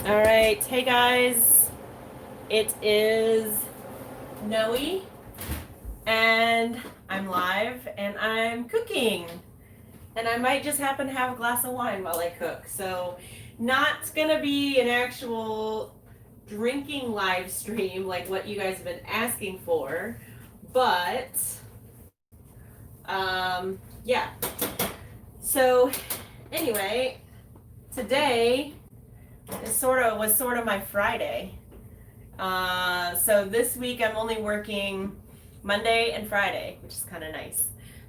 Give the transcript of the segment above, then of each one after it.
All right, hey guys, it is Noe, and I'm live, and I'm cooking, and I might just happen to have a glass of wine while I cook. So, not gonna be an actual drinking live stream like what you guys have been asking for, but yeah. So, anyway, today was sort of my Friday. So this week I'm only working Monday and Friday, which is kind of nice.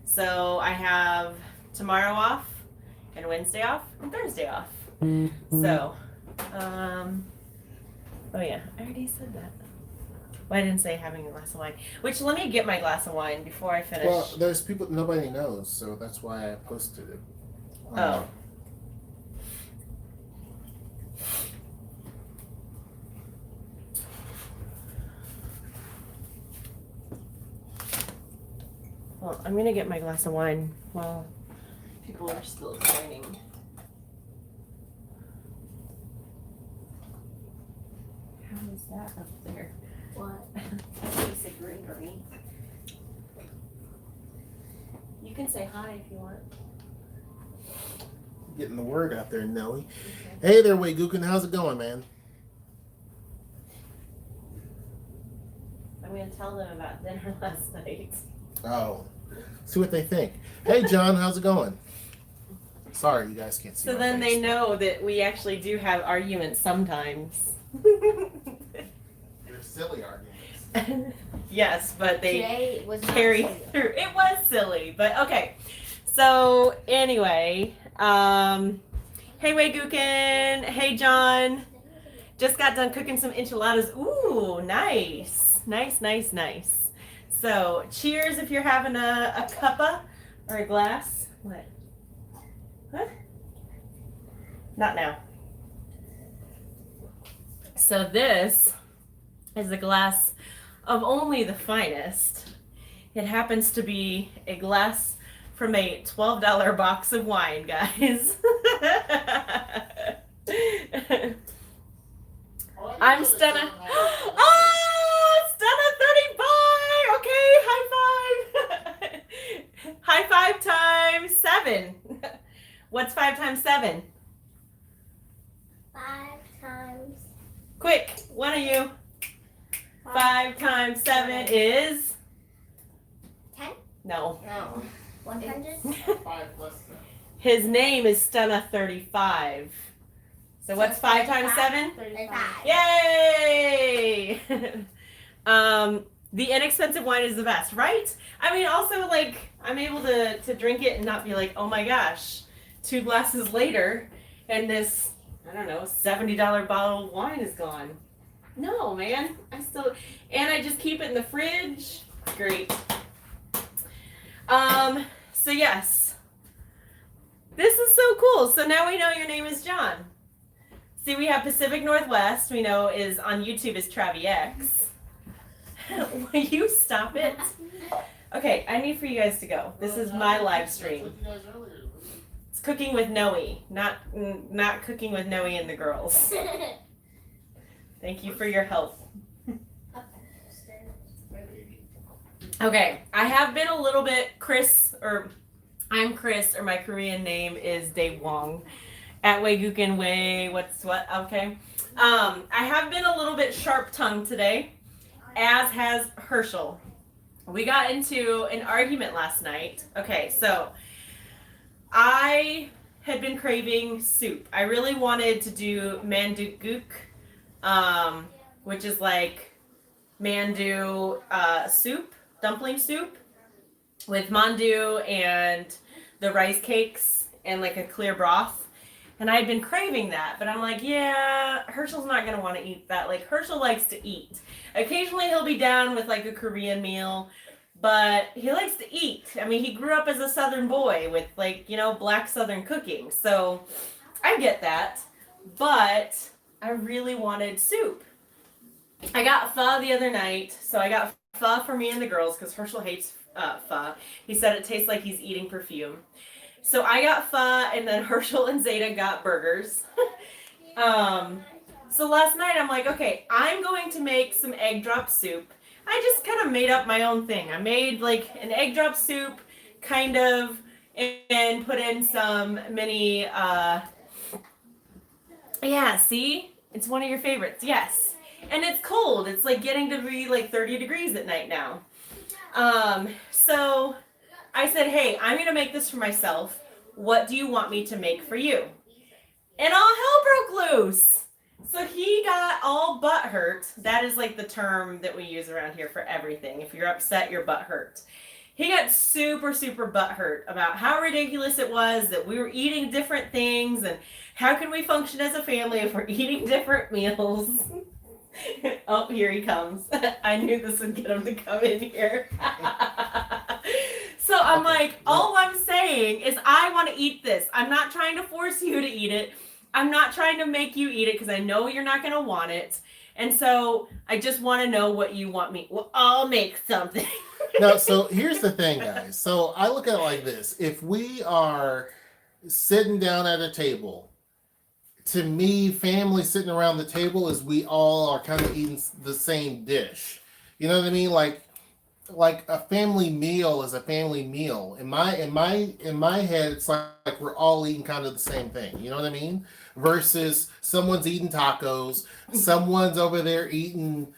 So I have tomorrow off, and Wednesday off, and Thursday off. So, oh yeah, I already said that. Well, I didn't say having a glass of wine. Which, let me get my glass of wine before I finish. Well, there's people nobody knows, so that's why I posted it. Oh. Well, I'm gonna get my glass of wine while people are still joining. How is that up there? What? It's a greenery. You can say hi if you want. Getting the word out there, Noe. Okay. Hey there, Waygukin. How's it going, man? I'm gonna tell them about dinner last night. Oh, see what they think. Hey, John, how's it going? Sorry, you guys can't see. So my then face. they know that we actually do have arguments sometimes. They're silly arguments. Yes, but they Today was not carry silly. through. It was silly, but okay. So anyway, hey Waygukin, hey John. Just got done cooking some enchiladas. Ooh, nice. Nice. So cheers if you're having a cuppa or a glass. What? Huh? Not now. So this is a glass of only the finest. It happens to be a glass from a $12 box of wine, guys. I'm Stunna. Oh, Stunna 35. Okay, high five. High five times 7. What's 5 times 7? 5 times. Quick, one of you. 5 times 7 is 10? no. No. 100? 5 plus 7. His name is Stunna 35. So what's 5 times 7? 35. Yay! The inexpensive wine is the best, right? I mean, also, like, I'm able to drink it and not be like, oh my gosh, 2 glasses later, and this, I don't know, $70 bottle of wine is gone. No, man. And I just keep it in the fridge. Great. So yes. This is so cool. So now we know your name is John. See, we have Pacific Northwest, we know is on YouTube is TraviX. Will you stop it? Okay, I need for you guys to go. This is my live stream. It's cooking with Noe, not cooking with Noe and the girls. Thank you for your help. Okay, I have been a little bit I'm Chris, or my Korean name is Dae Wong. At Waygukin Way, what's what? Okay. I have been a little bit sharp-tongued today, as has Herschel. We got into an argument last night. Okay, so I had been craving soup. I really wanted to do mandukguk, which is like mandu soup, dumpling soup, with mandu and the rice cakes and like a clear broth. And I had been craving that, but I'm like, yeah, Herschel's not going to want to eat that. Like, Herschel likes to eat. Occasionally he'll be down with like a Korean meal, but he likes to eat. I mean, he grew up as a Southern boy with like, black Southern cooking. So I get that, but I really wanted soup. I got pho the other night, so I got pho for me and the girls because Herschel hates pho. He said it tastes like he's eating perfume. So I got pho, and then Herschel and Zeta got burgers. So last night I'm like, okay, I'm going to make some egg drop soup. I just kind of made up my own thing. I made like an egg drop soup, kind of, and put in some mini, yeah, see? It's one of your favorites, yes. And it's cold. It's like getting to be like 30 degrees at night now. So I said, hey, I'm going to make this for myself. What do you want me to make for you? And all hell broke loose. So he got all butt hurt. That is like the term that we use around here for everything. If you're upset, your butt hurt. He got super, super butt hurt about how ridiculous it was that we were eating different things and how can we function as a family if we're eating different meals. Oh, here he comes. I knew this would get him to come in here. So I'm like, all I'm saying is I want to eat this. I'm not trying to force you to eat it. I'm not trying to make you eat it because I know you're not going to want it. And so I just want to know what you want me. Well, I'll make something. No, so here's the thing, guys. So I look at it like this. If we are sitting down at a table, to me, family sitting around the table is we all are kind of eating the same dish. You know what I mean? Like a family meal is a family meal. In my head, it's like we're all eating kind of the same thing. You know what I mean? Versus someone's eating tacos, someone's over there eating,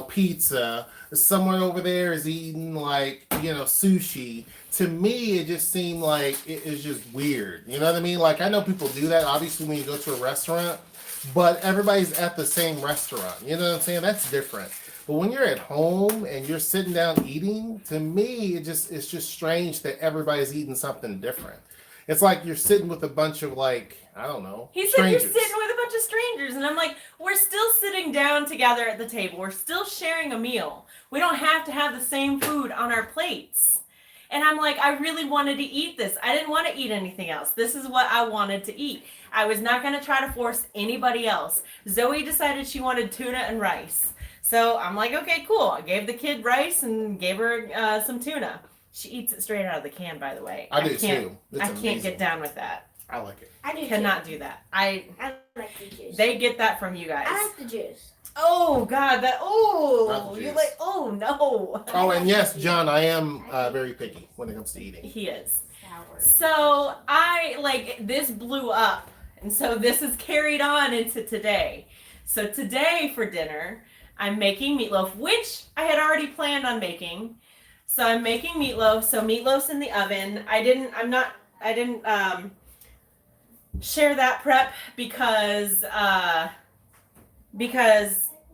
pizza, someone over there is eating like, sushi. To me, it just seemed like it is just weird. You know what I mean? Like, I know people do that, obviously, when you go to a restaurant, but everybody's at the same restaurant. You know what I'm saying? That's different. But when you're at home and you're sitting down eating, to me, it's just strange that everybody's eating something different. It's like you're sitting with a bunch of, like, I don't know, He said strangers. you're sitting with a bunch of strangers. And I'm like, we're still sitting down together at the table. We're still sharing a meal. We don't have to have the same food on our plates. And I'm like, I really wanted to eat this. I didn't want to eat anything else. This is what I wanted to eat. I was not going to try to force anybody else. Zoe decided she wanted tuna and rice. So I'm like, okay, cool. I gave the kid rice and gave her some tuna. She eats it straight out of the can, by the juice. I do too. It's I can't amazing. get down with that. I like it. I do Cannot too. do that. I like the juice. They get that from you guys. I like the juice. Oh God, Not oh, the you're juice. like, oh no. Oh, and yes, John, I am very picky when it comes to eating. He is. Sour. So this blew up, and so this is carried on into today. So today for dinner, I'm making meatloaf, which I had already planned on making. So I'm making meatloaf. So meatloaf's in the oven. I didn't share that prep because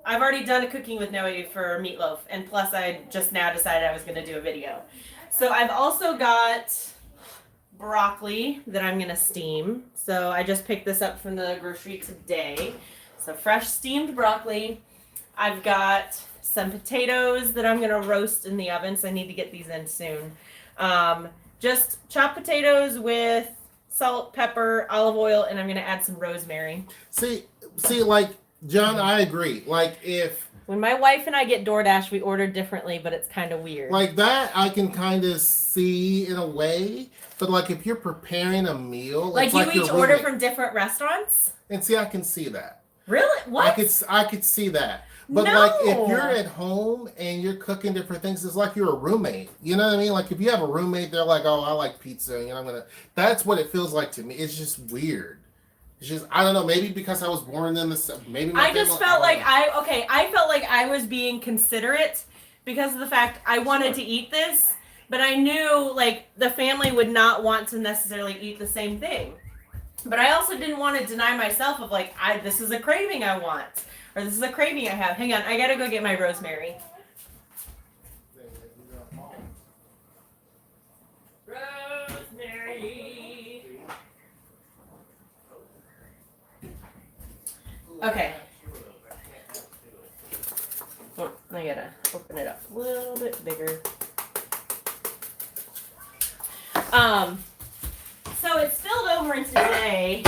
I've already done a cooking with Noeie for meatloaf, and plus I just now decided I was going to do a video. So I've also got broccoli that I'm going to steam. So I just picked this up from the grocery today. So fresh steamed broccoli. I've got some potatoes that I'm going to roast in the oven, so I need to get these in soon. Just chopped potatoes with salt, pepper, olive oil, and I'm going to add some rosemary. See, like, John, I agree. Like, When my wife and I get DoorDash, we order differently, but it's kind of weird. like that, I can kind of see in a way. But like, if you're preparing a meal, like it's you like each your order roommate. from different restaurants? And see, I can see that. Really? What? I could see that. But No. like, if you're at home and you're cooking different things, it's like you're a roommate. You know what I mean? Like, if you have a roommate, they're like, "Oh, I like pizza," That's what it feels like to me. It's just weird. It's just, I don't know. Maybe because I was born in the maybe. I just felt like I felt like I was being considerate because of the fact I wanted to eat this, but I knew like the family would not want to necessarily eat the same thing. But I also didn't want to deny myself of like this is a craving I want, or this is a craving I have. Hang on, I gotta go get my rosemary. Rosemary. Okay. Oh, I gotta open it up a little bit bigger. So it spilled over into today.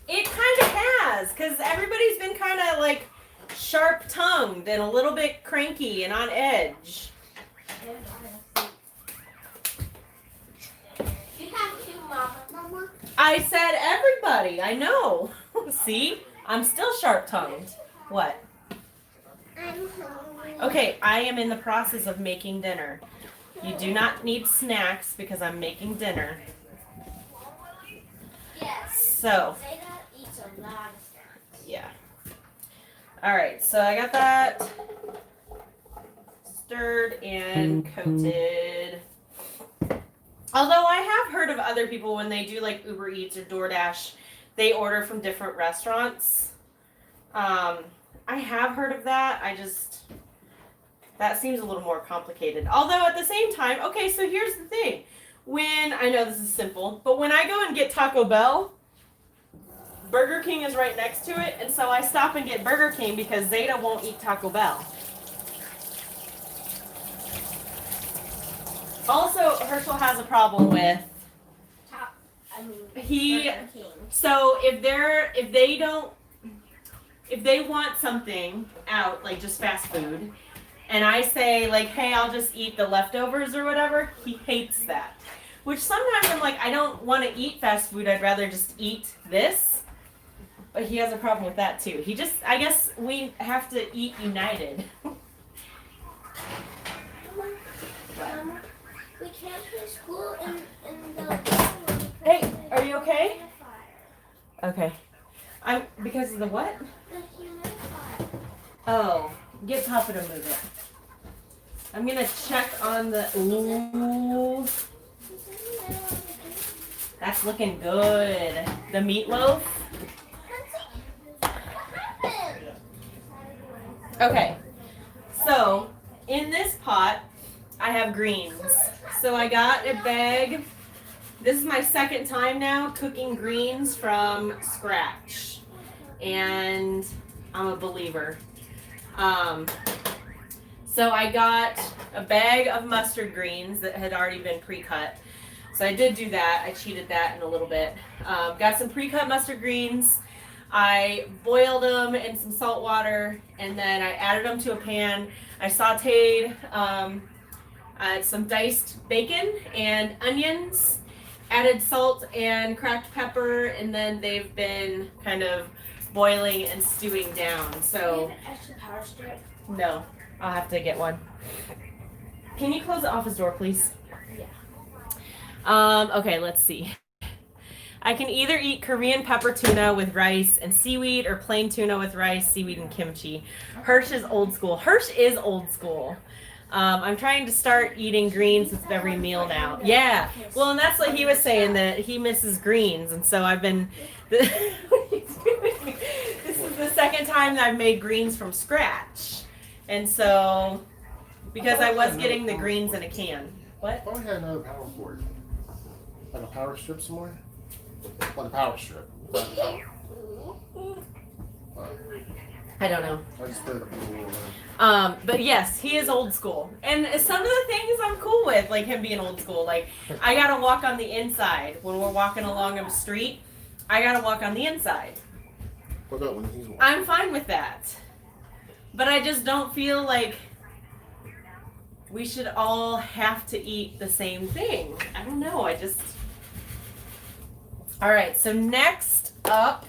It kind of has, because everybody's been kind of like sharp-tongued and a little bit cranky and on edge. You have two, Mama. I said everybody. I know. See? I'm still sharp-tongued. What? I'm hungry. Okay, I am in the process of making dinner. You do not need snacks because I'm making dinner. Yes. So, Zayda eats a lot of snacks. yeah. All right, so I got that stirred and coated. Although I have heard of other people when they do like Uber Eats or DoorDash, they order from different restaurants. I have heard of that. That seems a little more complicated. Although at the same time, okay, so here's the thing. I know this is simple, but when I go and get Taco Bell, Burger King is right next to it, and so I stop and get Burger King because Zayda won't eat Taco Bell. Also, Herschel has a problem with Burger King. so if they want something out, like just fast food, and I say like, hey, I'll just eat the leftovers or whatever, he hates that. Which sometimes I'm like, I don't want to eat fast food, I'd rather just eat this. But he has a problem with that too. I guess we have to eat united. Mama, we can't play school in the Hey, are you okay? Okay. Because of the what? The humidifier. Oh, get Papa to move it. I'm gonna check on the. Ooh, that's looking good. The meatloaf. Okay, so in this pot, I have greens. So I got a bag. This is my second time now cooking greens from scratch, and I'm a believer. So I got a bag of mustard greens that had already been pre-cut. So I did do that. I cheated that in a little bit. Got some pre-cut mustard greens. I boiled them in some salt water, and then I added them to a pan. I sauteed some diced bacon and onions, added salt and cracked pepper, and then they've been kind of boiling and stewing down. So Do you have an extra power strip? no, I'll have to get one. Can you close the office door, please? Yeah. Okay, let's see. I can either eat Korean pepper tuna with rice and seaweed, or plain tuna with rice, seaweed, and kimchi. Hirsch is old school. Hirsch is old school. I'm trying to start eating greens with every meal now. Yeah. Well, and that's what he was saying, that he misses greens. And so I've been, this is the second time that I've made greens from scratch. And so, because I was getting the greens in a can. What? I thought we had another power cord. Like a power strip somewhere? Like a power strip. I don't know. I just put it up in the wall. But yes, he is old school. And some of the things I'm cool with, like him being old school. Like, I gotta walk on the inside. When we're walking along a street, I gotta walk on the inside. What about when he's walking? I'm fine with that. But I just don't feel like we should all have to eat the same thing. I don't know, Alright, so next up,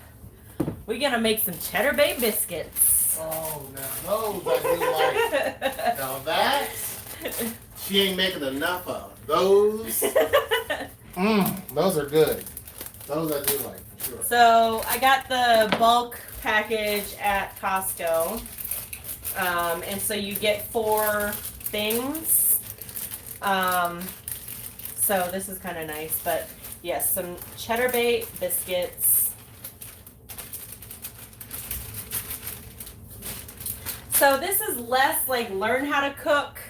we're gonna make some Cheddar Bay biscuits. Oh, now those I do like. Now that, she ain't making enough of. Those are good. Those I do like, for sure. So I got the bulk package at Costco. And so you get 4 things. So this is kind of nice, but yes, some Cheddar Bay biscuits. So this is less like learn how to cook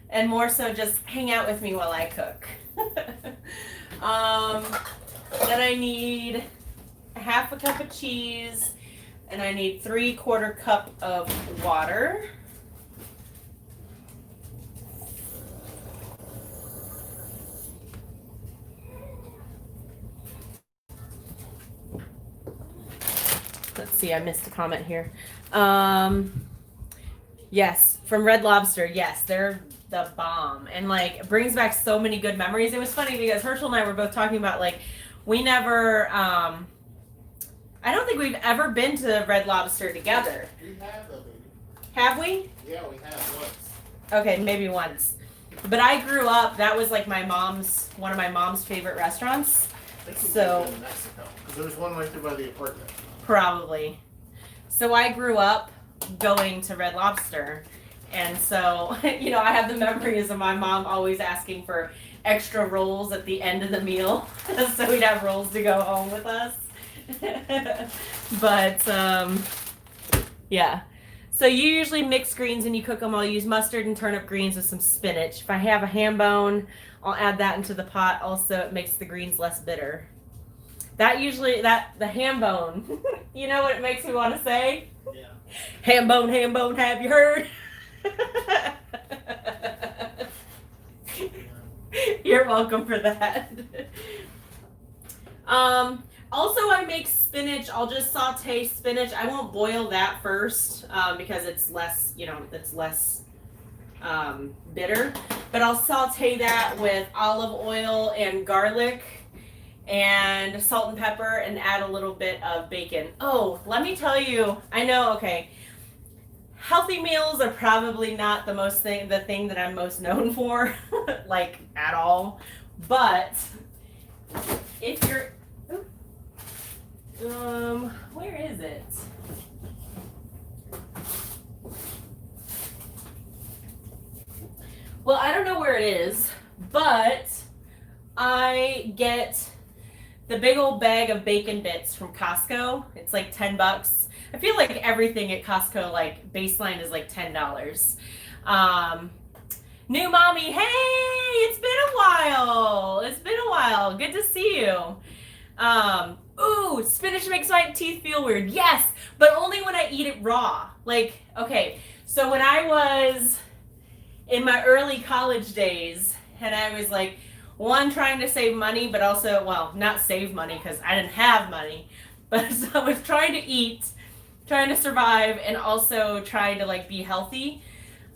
and more so just hang out with me while I cook. Then I need half a cup of cheese, and I need 3/4 cup of water. Let's see, I missed a comment here. Yes, from Red Lobster. Yes, they're the bomb, and like it brings back so many good memories. It was funny because Herschel and I were both talking about like we never. I I don't think we've ever been to Red Lobster together. We have though, baby. Have we? Yeah, we have once. Okay, maybe once. But I grew up, that was like one of my mom's favorite restaurants. I think So- we've been in Mexico because there's one right there by the apartment. Probably. So I grew up going to Red Lobster. And so, you know, I have the memories of my mom always asking for extra rolls at the end of the meal. So we'd have rolls to go home with us. But, yeah. So you usually mix greens and you cook them. I'll use mustard and turnip greens with some spinach. If I have a ham bone, I'll add that into the pot. Also, it makes the greens less bitter. The ham bone, you know what it makes me want to say? Yeah. Ham bone, have you heard? You're welcome for that. Also, I make spinach. I'll just saute spinach. I won't boil that first because it's less, bitter. But I'll saute that with olive oil and garlic and salt and pepper and add a little bit of bacon. Oh, let me tell you, I know, okay. Healthy meals are probably not the thing that I'm most known for, like at all. But if you're, where is it? Well, I don't know where it is, but I get the big old bag of bacon bits from Costco. It's like $10. I feel like everything at Costco, like baseline, is like $10. New mommy, hey, it's been a while. Good to see you. Ooh, spinach makes my teeth feel weird. Yes, but only when I eat it raw. Like, okay, so when I was in my early college days, and I was like, one, trying to save money, but also, well, not save money because I didn't have money, but so I was trying to eat, trying to survive, and also trying to like be healthy.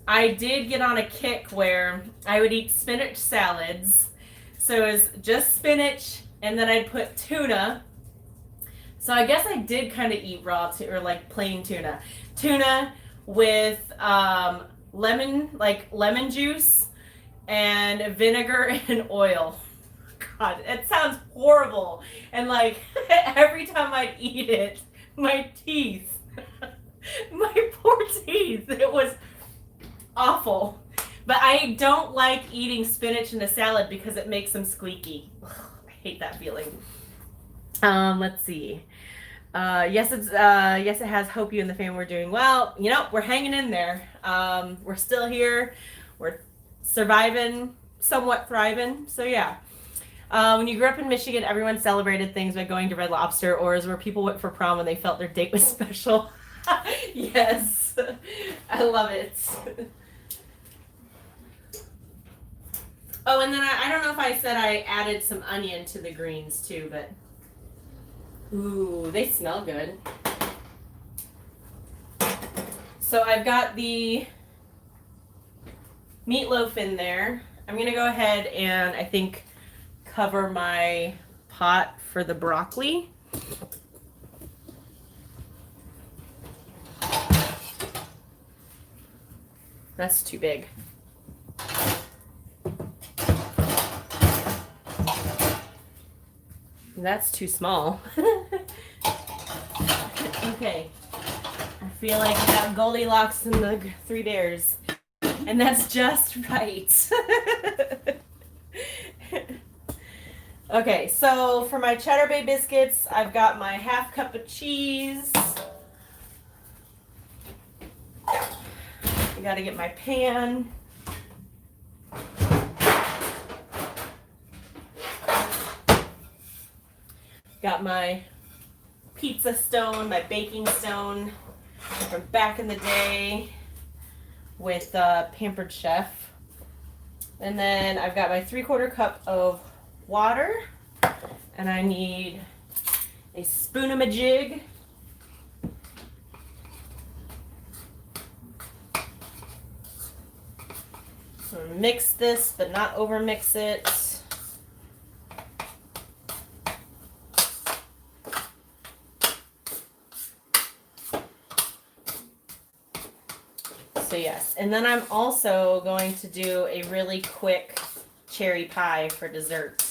I did get on a kick where I would eat spinach salads. So it was just spinach, and then I'd put tuna. So I guess I did kind of eat raw or like plain tuna. Tuna with lemon juice and vinegar and oil. God, it sounds horrible. And like every time I'd eat it, my teeth, my poor teeth, it was awful. But I don't like eating spinach in a salad because it makes them squeaky. Ugh, I hate that feeling. Let's see. Yes, it has. Hope you and the family were doing well. You know, we're hanging in there. We're still here. We're surviving, somewhat thriving. So yeah. When you grew up in Michigan, everyone celebrated things by going to Red Lobster, or is where people went for prom when they felt their date was special. Yes, I love it. Oh, and then I don't know if I said I added some onion to the greens too, but ooh, they smell good. So I've got the meatloaf in there. I'm gonna go ahead and I think cover my pot for the broccoli. That's too big. That's too small. Okay. I feel like I got Goldilocks and the Three Bears. And that's just right. Okay, so for my Cheddar Bay biscuits, I've got my half cup of cheese. I gotta get my pan. Got my pizza stone, my baking stone from back in the day with Pampered Chef. And then I've got my 3/4 cup of water, and I need a spoon-a-majig. So mix this, but not over mix it. So yes, and then I'm also going to do a really quick cherry pie for dessert.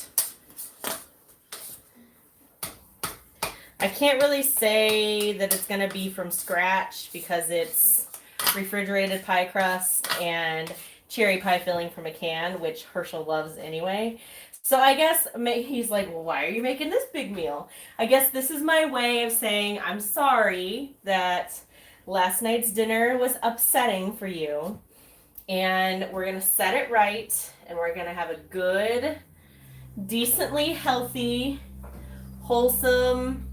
I can't really say that it's going to be from scratch because it's refrigerated pie crust and cherry pie filling from a can, which Herschel loves anyway. So I guess he's like, well, why are you making this big meal? I guess this is my way of saying I'm sorry that last night's dinner was upsetting for you. And we're going to set it right. And we're going to have a good, decently healthy, wholesome,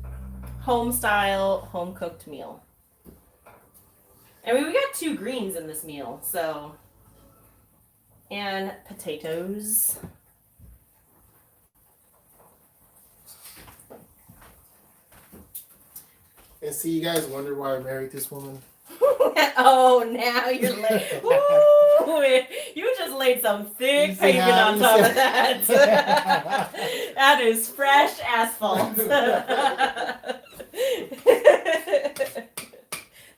home-style, home-cooked meal. I mean, we got 2 greens in this meal, so... And potatoes. And see, you guys wonder why I married this woman? Oh, now you're like, ooh, you just laid some thick pavement on top of that. That is fresh asphalt.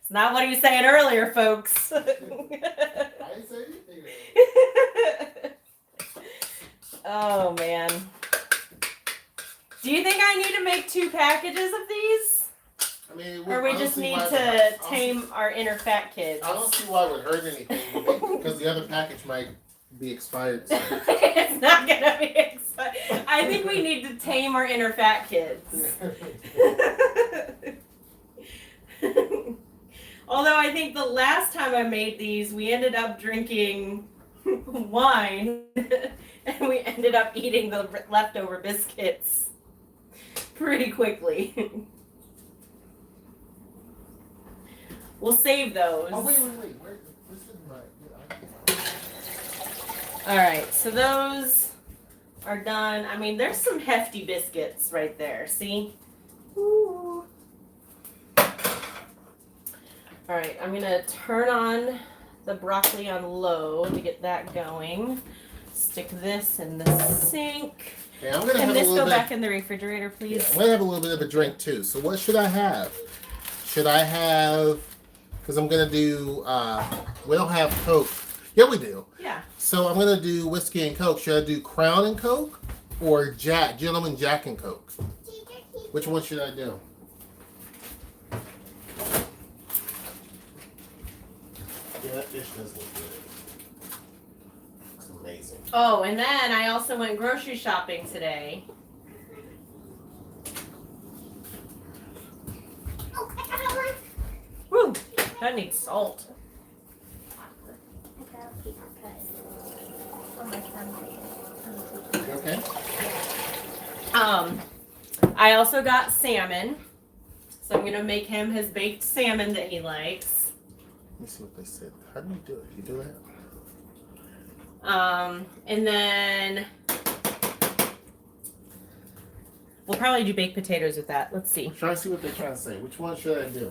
It's not what he was saying earlier, folks. I didn't say anything. Oh, man. Do you think I need to make 2 packages of these? I mean, or we just need to tame our inner fat kids? I don't see why it would hurt anything because the other package might be expired soon. It's not going to be expired. I think we need to tame our inner fat kids. Although I think the last time I made these, we ended up drinking wine and we ended up eating the leftover biscuits pretty quickly. We'll save those. Oh, wait. Where's the right? All right, so those are done. I mean, there's some hefty biscuits right there. See? Ooh. All right, I'm gonna turn on the broccoli on low to get that going. Stick this in the sink. Okay, I'm gonna Can have this a little go bit, back in the refrigerator, please? Yeah, I'm gonna have a little bit of a drink too. So what should I have? Should I have? Because I'm gonna do. We don't have Coke. Yeah, we do. Yeah. So I'm gonna do whiskey and Coke. Should I do Crown and Coke or Gentleman Jack and Coke? Which one should I do? Yeah, that fish does look good. It's amazing. Oh, and then I also went grocery shopping today. Woo, that needs salt. Okay. I also got salmon. So I'm gonna make him his baked salmon that he likes. Let me see what they said. How do you do it? You do that? And then we'll probably do baked potatoes with that. Let's see. I'm trying to see what they're trying to say. Which one should I do?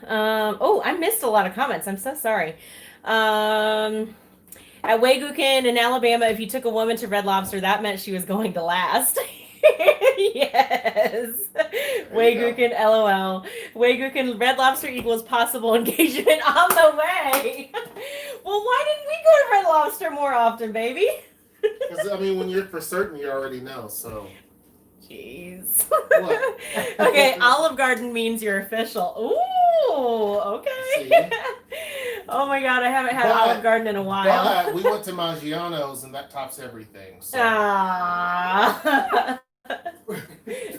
I missed a lot of comments. I'm so sorry. At Waygukin in Alabama, if you took a woman to Red Lobster, that meant she was going to last. Yes. Waygukin, LOL. Waygukin, Red Lobster equals possible engagement on the way. Well, why didn't we go to Red Lobster more often, baby? Because, I mean, when you're for certain, you already know, so. Jeez. What? Okay, Olive Garden means you're official. Ooh, okay. See? Oh my God, I haven't had Olive Garden in a while. But we went to Maggiano's, and that tops everything. So. Ah.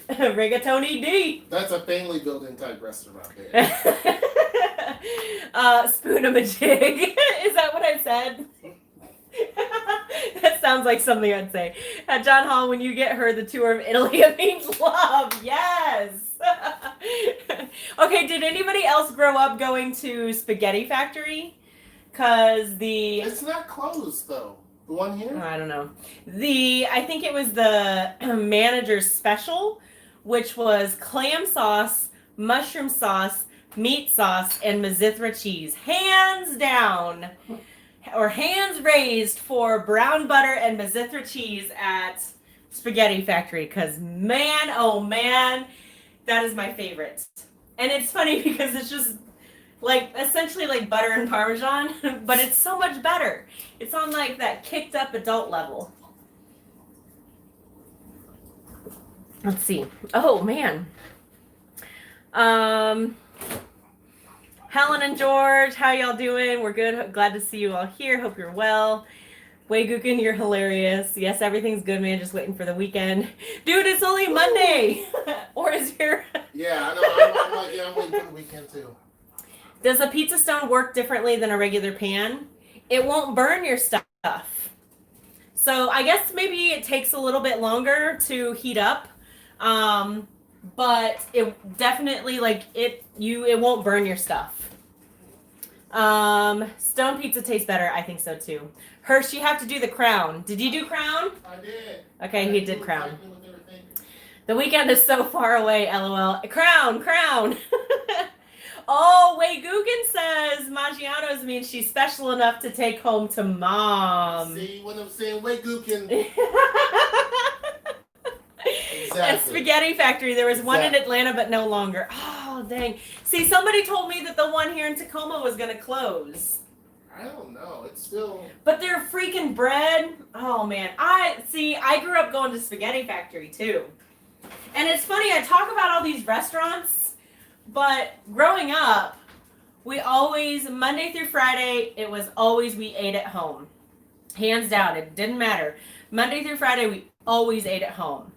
Rigatoni D. That's a family building type restaurant there. Spoon-a-ma-jig. Is that what I said? That sounds like something I'd say. At John Hall, when you get her the tour of Italy, it means love. Yes. Okay, did anybody else grow up going to Spaghetti Factory? Because It's not closed, though. The one here? I don't know. I think it was the manager's special, which was clam sauce, mushroom sauce, meat sauce, and Mazithra cheese. Hands down, or hands raised for brown butter and Mazithra cheese at Spaghetti Factory. Because man, oh man, that is my favorite. And it's funny because it's just like essentially like butter and Parmesan, but it's so much better. It's on like that kicked up adult level. Let's see. Oh man. Helen and George, how y'all doing? We're good. Glad to see you all here. Hope you're well. Waygukin, you're hilarious. Yes, everything's good, man. Just waiting for the weekend. Dude, it's only Monday. Or is your... Yeah, I know. I'm waiting for the weekend too. Does a pizza stone work differently than a regular pan? It won't burn your stuff. So I guess maybe it takes a little bit longer to heat up. But it definitely it won't burn your stuff. Stone pizza tastes better. I think so too. Hirsch, you have to do the crown. Did you do crown? I did. Okay, he did crown. The weekend is so far away, LOL. Crown. Oh, Waygugan says Maggiano's means she's special enough to take home to mom. See what I'm saying? Waygugan. Exactly. At Spaghetti Factory, there was one in Atlanta, but no longer. Oh, dang. See, somebody told me that the one here in Tacoma was going to close. I don't know. It's still... But their freaking bread. Oh, man. I grew up going to Spaghetti Factory, too. And it's funny, I talk about all these restaurants, but growing up, we always, Monday through Friday, it was always we ate at home. Hands down, it didn't matter. Monday through Friday, we always ate at home.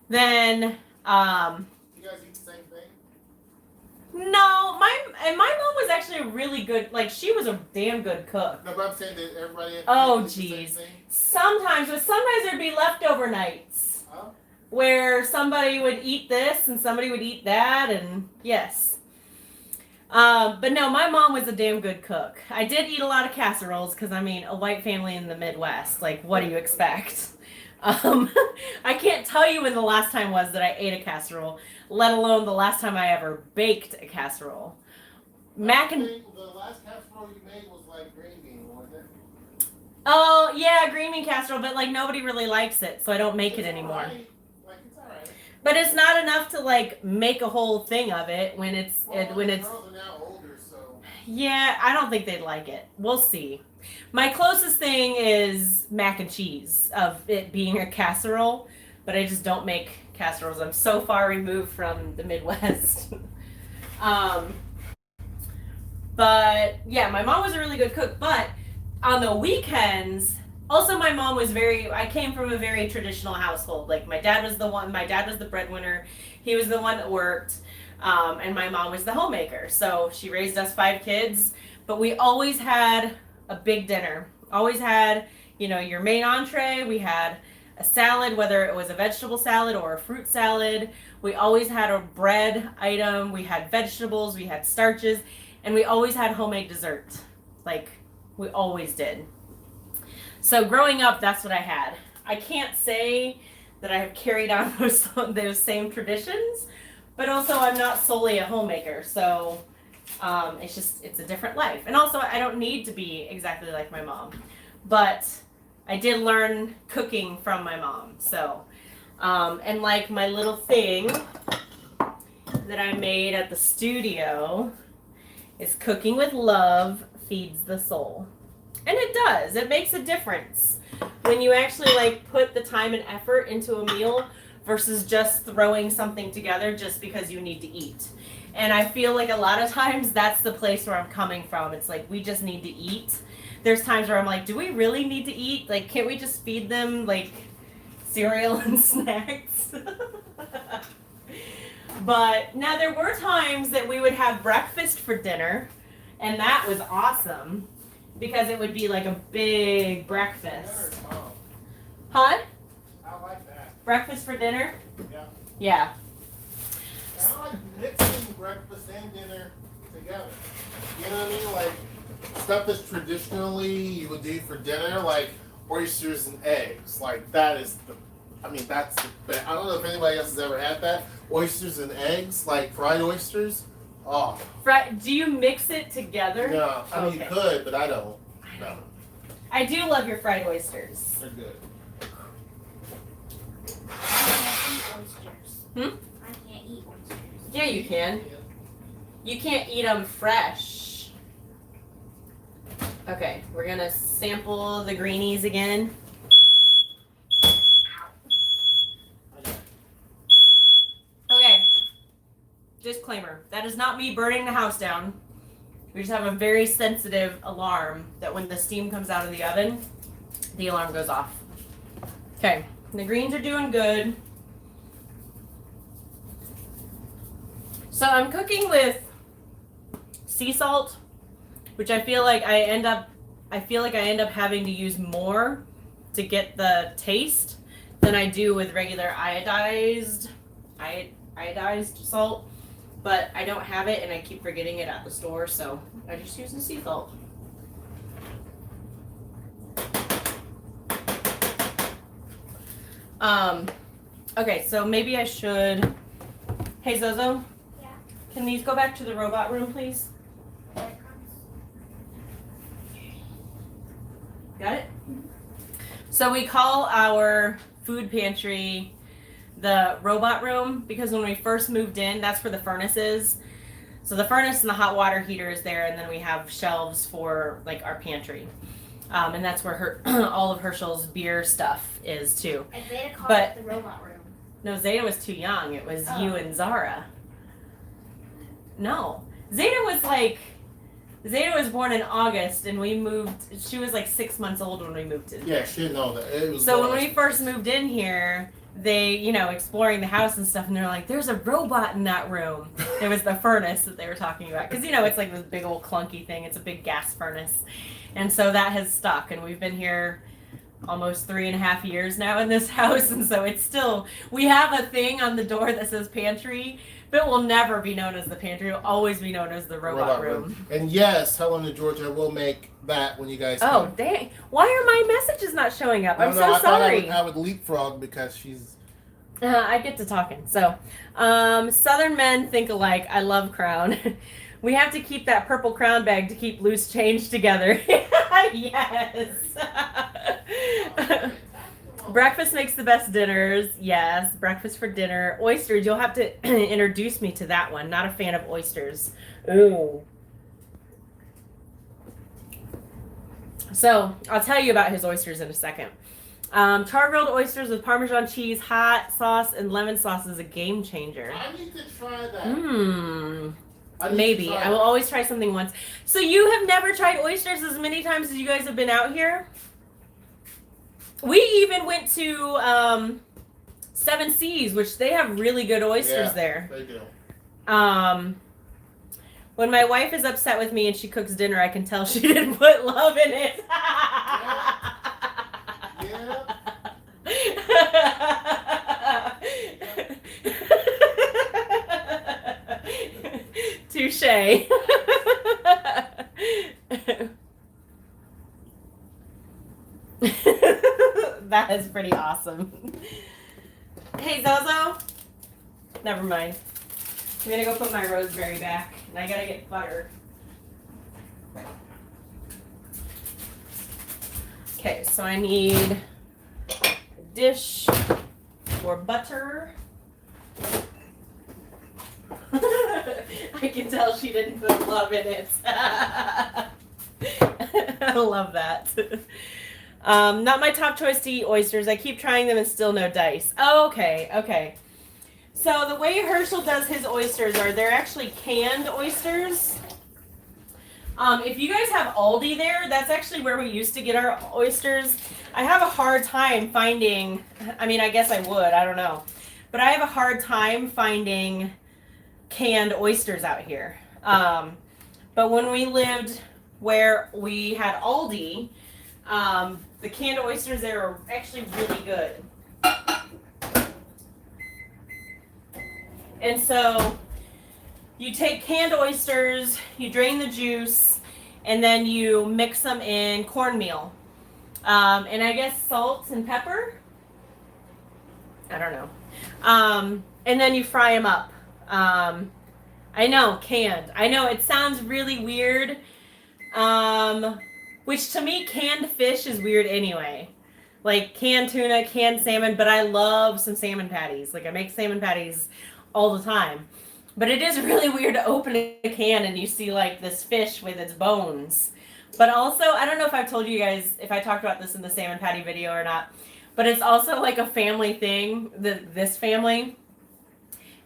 Then, You guys eat the same thing? No, my mom was actually a really good, like, she was a damn good cook. No, but I'm saying that everybody... Oh, jeez. Sometimes there'd be leftover nights. Oh? Where somebody would eat this and somebody would eat that, and yes. But no, my mom was a damn good cook. I did eat a lot of casseroles because, I mean, a white family in the Midwest, like, what do you expect? I can't tell you when the last time was that I ate a casserole, let alone the last time I ever baked a casserole. The last casserole you made was like green bean, wasn't it? Oh, yeah, green bean casserole, but, like, nobody really likes it, so I don't make it anymore. Right. It's all right. But it's not enough to, like, make a whole thing of it when it's... Well, the girls are now older, so... Yeah, I don't think they'd like it. We'll see. My closest thing is mac and cheese, of it being a casserole, but I just don't make casseroles. I'm so far removed from the Midwest. But, yeah, my mom was a really good cook, but on the weekends... Also, my mom was I came from a very traditional household. Like, my dad was the breadwinner. He was the one that worked. And my mom was the homemaker. So she raised us 5 kids. But we always had a big dinner. Always had, your main entree. We had a salad, whether it was a vegetable salad or a fruit salad. We always had a bread item. We had vegetables. We had starches. And we always had homemade dessert. Like, we always did. So growing up, that's what I had. I can't say that I have carried on those same traditions, but also I'm not solely a homemaker, so it's a different life. And also, I don't need to be exactly like my mom, but I did learn cooking from my mom. So, and like my little thing that I made at the studio is cooking with love feeds the soul. And it does. It makes a difference when you actually put the time and effort into a meal versus just throwing something together just because you need to eat. And I feel like a lot of times that's the place where I'm coming from. It's like, we just need to eat. There's times where I'm like, do we really need to eat? Like, can't we just feed them cereal and snacks? But now there were times that we would have breakfast for dinner, and that was awesome. Because it would be like a big breakfast. Huh? I like that. Breakfast for dinner? Yeah. Yeah. I like mixing breakfast and dinner together. You know what I mean? Like, stuff that's traditionally you would do for dinner, like oysters and eggs. Like, that's the best. I don't know if anybody else has ever had that. Oysters and eggs, like fried oysters. Oh. Do you mix it together? No, I mean, you could, but I don't. No. I do love your fried oysters. They're good. I can't eat oysters. Hmm? I can't eat oysters. Yeah, you can. You can't eat them fresh. Okay, we're gonna sample the greenies again. Okay, disclaimer, that is not me burning the house down. We just have a very sensitive alarm that when the steam comes out of the oven, the alarm goes off. Okay, the greens are doing good. So I'm cooking with sea salt, which I feel like I end up having to use more to get the taste than I do with regular iodized salt. But I don't have it and I keep forgetting it at the store, so I just use the sea salt. Okay, so maybe I should. Hey Zozo? Yeah. Can these go back to the robot room, please? Got it? So we call our food pantry the robot room because when we first moved in, that's where the furnace is. So the furnace and the hot water heater is there, and then we have shelves for like our pantry. And that's where all of Herschel's beer stuff is too. And Zeta called But- it the robot room. No, Zeta was too young. It was Oh. you and Zara. No. Zeta was born in August and we moved, she was like 6 months old when we moved in. Yeah, she didn't know that. It was So when we first moved in here, they, exploring the house and stuff, and they're like, there's a robot in that room. It was the furnace that they were talking about. Because, it's like this big old clunky thing. It's a big gas furnace. And so that has stuck. And we've been here almost 3.5 years now in this house. And so it's still, we have a thing on the door that says pantry, but it will never be known as the pantry. It will always be known as the robot room. And yes, Helen and Georgia will make that when you guys Oh, come. dang. Why are my messages not showing up? I'm No, so I thought sorry. I would leapfrog because she's. I get to talking. So, Southern men think alike. I love Crown. We have to keep that purple Crown bag to keep loose change together. Yes. Breakfast makes the best dinners. Yes, breakfast for dinner. Oysters. You'll have to introduce me to that one. Not a fan of oysters. Ooh. So, I'll tell you about his oysters in a second. Char-grilled oysters with Parmesan cheese, hot sauce, and lemon sauce is a game changer. I need to try that. Maybe. I will always try something once. So you have never tried oysters as many times as you guys have been out here? We even went to Seven Seas, which they have really good oysters there. They do. When my wife is upset with me and she cooks dinner, I can tell she didn't put love in it. Touche. That is pretty awesome. Hey, Zozo. Never mind. I'm gonna go put my rosemary back, and I gotta get butter. Okay, so I need a dish for butter. I can tell she didn't put love in it. I love that. Not my top choice to eat oysters. I keep trying them and still no dice. Oh, okay. So the way Herschel does his oysters they're actually canned oysters. If you guys have Aldi there, that's actually where we used to get our oysters. I have a hard time finding, I guess I would, I don't know. But I have a hard time finding canned oysters out here. But when we lived where we had Aldi, the canned oysters there are actually really good. And so you take canned oysters, you drain the juice, and then you mix them in cornmeal. And I guess salt and pepper? I don't know. And then you fry them up. I know, canned. I know, it sounds really weird. Which to me, canned fish is weird anyway. Like canned tuna, canned salmon, but I love some salmon patties. Like I make salmon patties all the time. But it is really weird to open a can and you see like this fish with its bones. But also, I don't know if I've told you guys, if I talked about this in the Sam and Patty video or not, but it's also like a family thing, this family,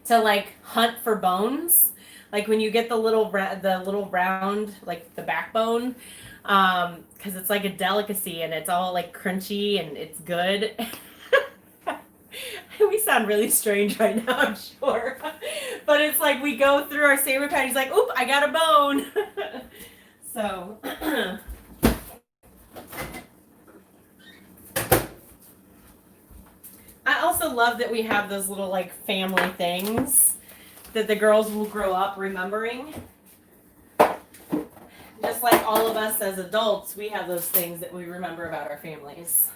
to like hunt for bones. Like when you get the little round, like the backbone, because it's like a delicacy and it's all like crunchy and it's good. We sound really strange right now, I'm sure. But it's like we go through our Sam and Patty's like, oop, I got a bone. So. I also love that we have those little like family things that the girls will grow up remembering. Just like all of us as adults, we have those things that we remember about our families.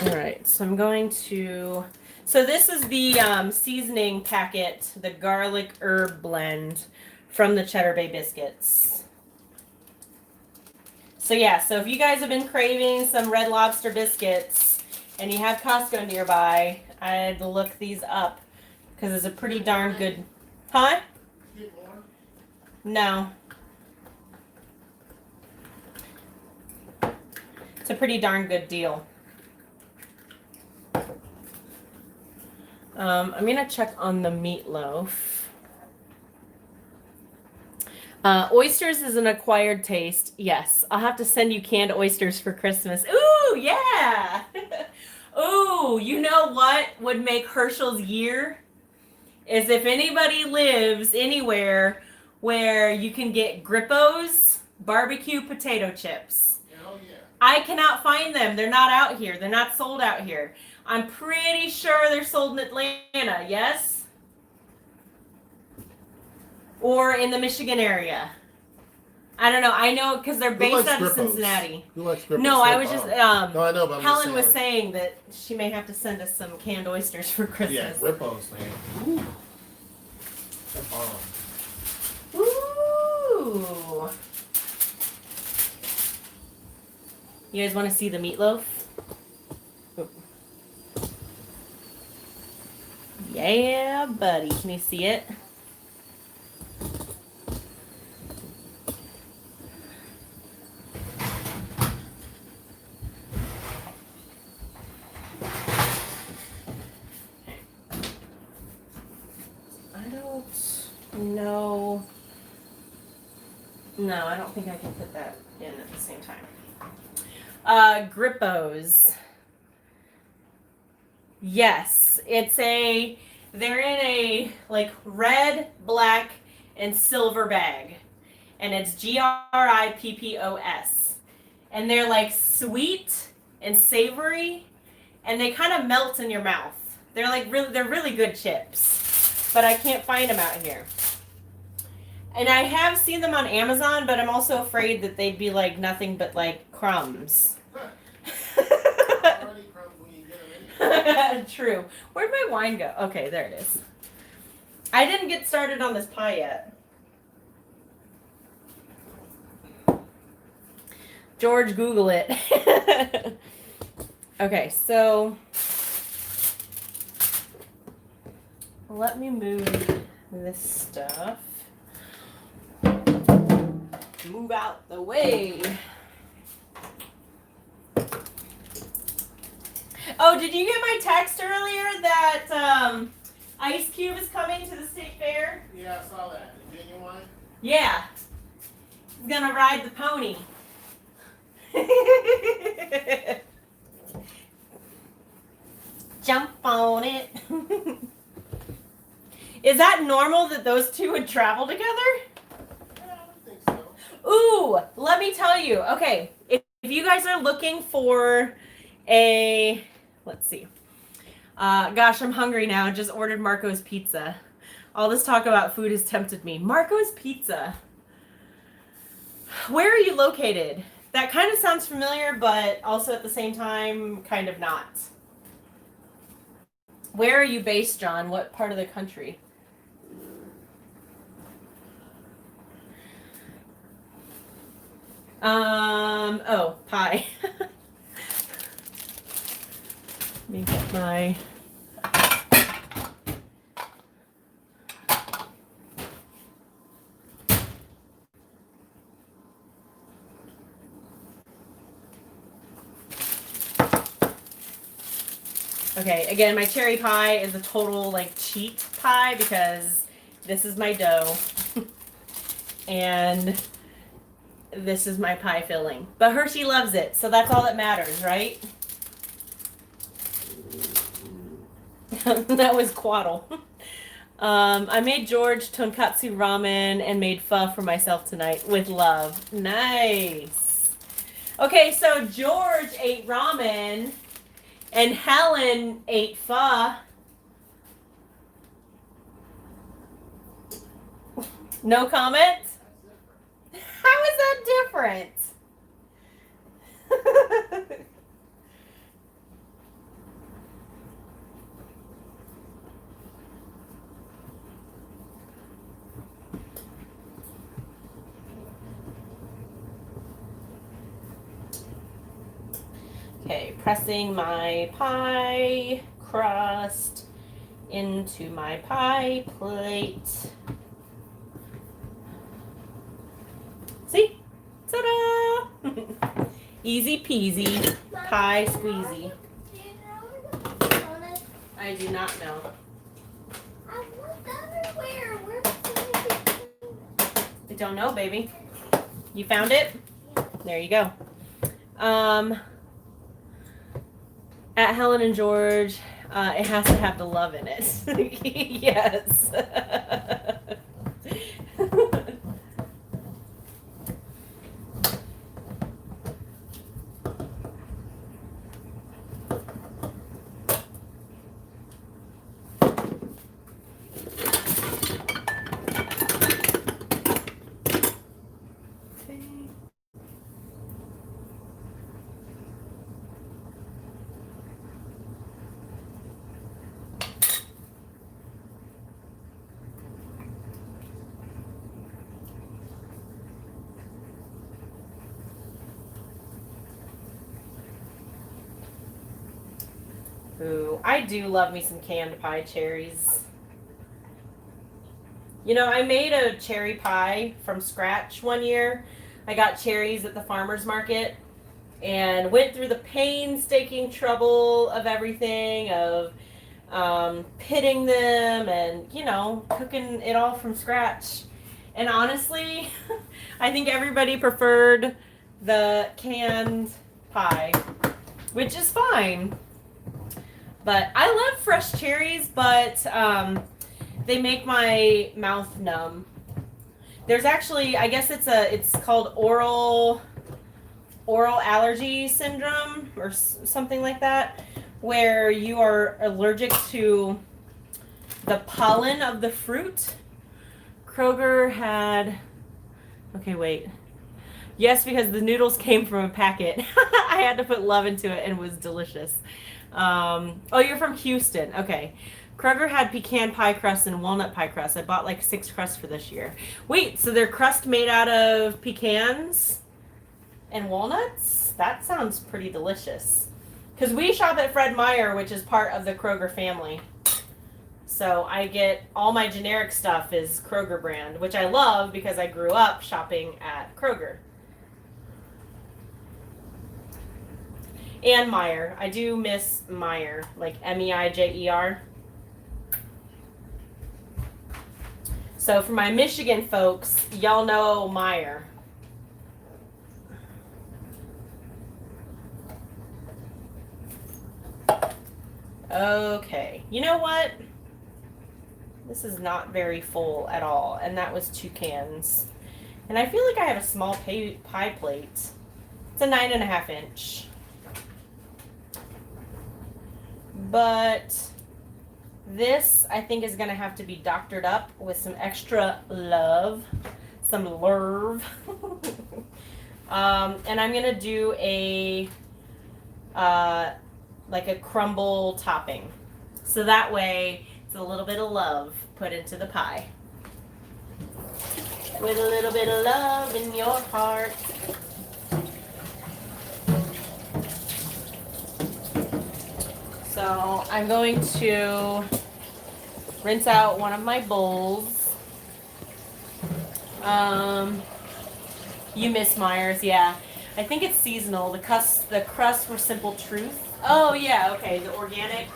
All right, so I'm going to, so this is the seasoning packet, the garlic herb blend from the Cheddar Bay biscuits. So yeah, so if you guys have been craving some Red Lobster biscuits and you have Costco nearby, I'd look these up because it's a pretty darn good, huh? No. It's a pretty darn good deal. I'm going to check on the meatloaf. Oysters is an acquired taste. Yes, I'll have to send you canned oysters for Christmas. Ooh, yeah. Ooh, you know what would make Herschel's year? Is if anybody lives anywhere where you can get Grippo's barbecue potato chips. Oh, yeah. I cannot find them. They're not out here. They're not sold out here. I'm pretty sure they're sold in Atlanta, yes? Or in the Michigan area. I don't know. I know because they're based out of Cincinnati. Who likes Grippo's? No, I was just no, I know, but Helen was saying that she may have to send us some canned oysters for Christmas. Yeah, Grippo's, man. Ooh. You guys want to see the meatloaf? Yeah, buddy. Can you see it? I don't know. No, I don't think I can put that in at the same time. Grippo's. Yes, they're in a like red, black, and silver bag. And it's Grippos. And they're like sweet and savory, and they kind of melt in your mouth. They're like they're really good chips, but I can't find them out here. And I have seen them on Amazon, but I'm also afraid that they'd be like nothing but like crumbs. True. Where'd my wine go? Okay, there it is. I didn't get started on this pie yet. George, Google it. Okay, so let me move this stuff. Move out the way. Oh, did you get my text earlier that Ice Cube is coming to the state fair? Yeah, I saw that. Genuine? Yeah. He's gonna ride the pony. Jump on it. Is that normal that those two would travel together? Yeah, I don't think so. Ooh, let me tell you. Okay, if you guys are looking for a, let's see. Gosh, I'm hungry now. I just ordered Marco's Pizza. All this talk about food has tempted me. Marco's Pizza. Where are you located? That kind of sounds familiar, but also at the same time, kind of not. Where are you based, John? What part of the country? Oh, pie. Let me get my... Okay, again, my cherry pie is a total like cheat pie because this is my dough and this is my pie filling. But Hershey loves it, so that's all that matters, right? That was Quaddle. I made George tonkatsu ramen and made pho for myself tonight with love. Nice. Okay, so George ate ramen and Helen ate pho. No comment? How is that different? Okay, pressing my pie crust into my pie plate. See? Ta-da! Easy peasy, pie squeezy. Do you know where the phone is? I do not know. I looked everywhere. Where's the I don't know, baby. You found it? There you go. At Helen and George, it has to have the love in it. Yes. Ooh, I do love me some canned pie cherries. You know, I made a cherry pie from scratch one year. I got cherries at the farmer's market and went through the painstaking trouble of everything, of pitting them and, you know, cooking it all from scratch. And honestly, I think everybody preferred the canned pie, which is fine. But I love fresh cherries, but they make my mouth numb. There's actually, I guess it's called oral allergy syndrome or something like that, where you are allergic to the pollen of the fruit. Kroger had, okay, wait. Yes, because the noodles came from a packet. I had to put love into it and it was delicious. Oh, you're from Houston. Okay. Kroger had pecan pie crust and walnut pie crust. I bought like 6 crusts for this year. Wait, so they're crust made out of pecans and walnuts? That sounds pretty delicious. Because we shop at Fred Meyer, which is part of the Kroger family. So I get all my generic stuff is Kroger brand, which I love because I grew up shopping at Kroger. And Meyer. I do miss Meyer, like Meijer. So for my Michigan folks, y'all know Meyer. Okay, you know what? This is not very full at all, and that was 2 cans. And I feel like I have a small pie plate. It's a 9.5 inch. But this, I think, is going to have to be doctored up with some extra love. Some love. And I'm going to do a, like a crumble topping. So that way, it's a little bit of love put into the pie. With a little bit of love in your heart. So I'm going to rinse out one of my bowls. You miss Myers, yeah. I think it's seasonal. The crust were Simple Truth. Oh yeah, okay. The organic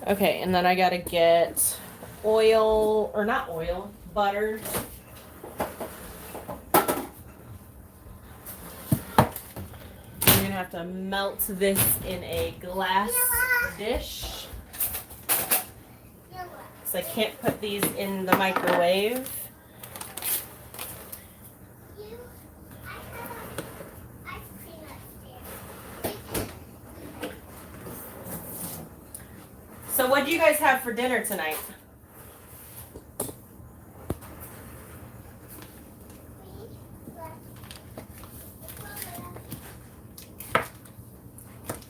Okay, and then I gotta get oil, or not oil, butter. You're gonna have to melt this in a glass dish. So I can't put these in the microwave. So what do you guys have for dinner tonight?